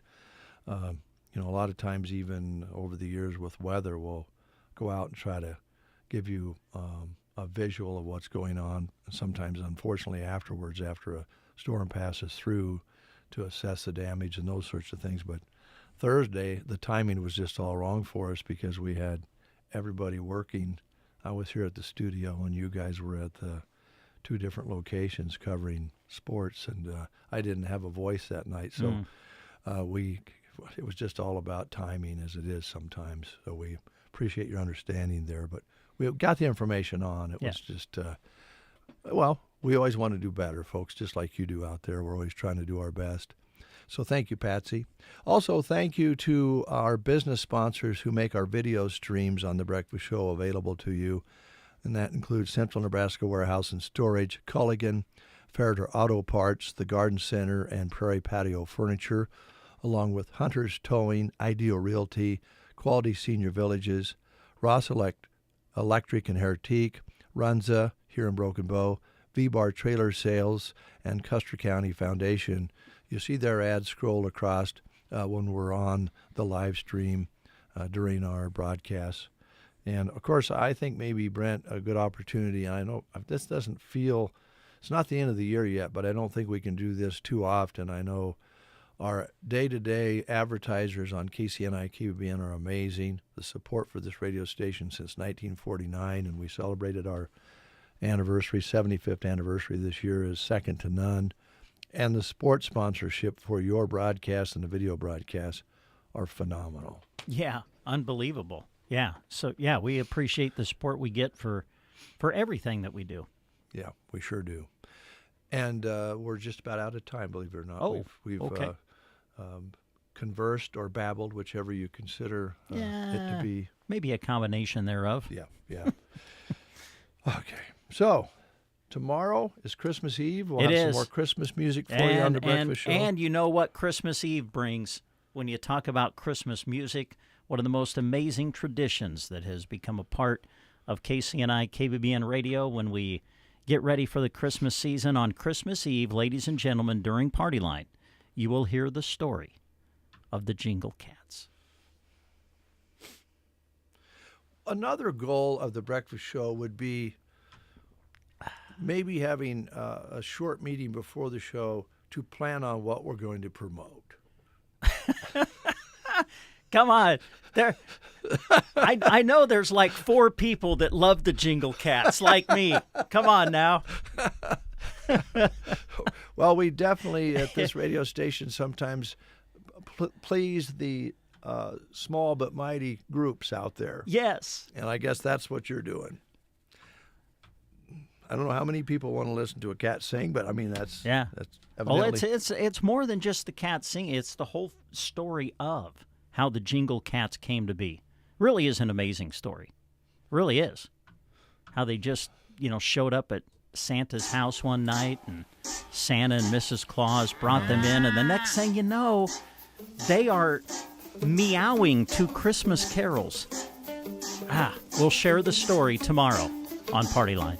a lot of times even over the years with weather, we'll go out and try to give you a visual of what's going on. Sometimes, unfortunately, afterwards, after a storm passes through, to assess the damage and those sorts of things. But Thursday, the timing was just all wrong for us because we had everybody working. I was here at the studio and you guys were at the 2 different locations covering sports, and I didn't have a voice that night. So it was just all about timing, as it is sometimes. So we appreciate your understanding there. But we got the information on. It was just, we always want to do better, folks, just like you do out there. We're always trying to do our best. So thank you, Patsy. Also, thank you to our business sponsors who make our video streams on The Breakfast Show available to you. And that includes Central Nebraska Warehouse and Storage, Culligan, Ferreter Auto Parts, the Garden Center, and Prairie Patio Furniture, along with Hunter's Towing, Ideal Realty, Quality Senior Villages, Ross Electric and Hertique, Runza here in Broken Bow, V-Bar Trailer Sales, and Custer County Foundation. You see their ads scroll across when we're on the live stream during our broadcasts. And, of course, I think maybe, Brent, a good opportunity, and I know this doesn't feel, it's not the end of the year yet, but I don't think we can do this too often. I know our day-to-day advertisers on KCNI, KBBN are amazing. The support for this radio station since 1949, and we celebrated our 75th anniversary this year, is second to none. And the sports sponsorship for your broadcast and the video broadcast are phenomenal. Yeah, unbelievable. Yeah. So, we appreciate the support we get for everything that we do. Yeah, we sure do. And we're just about out of time, believe it or not. Oh, we've okay. Conversed or babbled, whichever you consider it to be. Maybe a combination thereof. Yeah. Okay. So, tomorrow is Christmas Eve. We'll It have some is. more Christmas music for you on the Breakfast Show. And you know what Christmas Eve brings when you talk about Christmas music? One of the most amazing traditions that has become a part of KCNI KBBN Radio when we get ready for the Christmas season. On Christmas Eve, ladies and gentlemen, during Party Line, you will hear the story of the Jingle Cats. Another goal of the Breakfast Show would be maybe having a short meeting before the show to plan on what we're going to promote. Come on. I know there's like 4 people that love the Jingle Cats, like me. Come on now. Well, we definitely, at this radio station, sometimes please the small but mighty groups out there. Yes. And I guess that's what you're doing. I don't know how many people want to listen to a cat sing, but I mean, that's evidently... Well, it's more than just the cat singing. It's the whole story of how the Jingle Cats came to be. Really is an amazing story. Really is. How they just, showed up at Santa's house one night, and Santa and Mrs. Claus brought them in, and the next thing you know, they are meowing to Christmas carols. We'll share the story tomorrow on Party Line.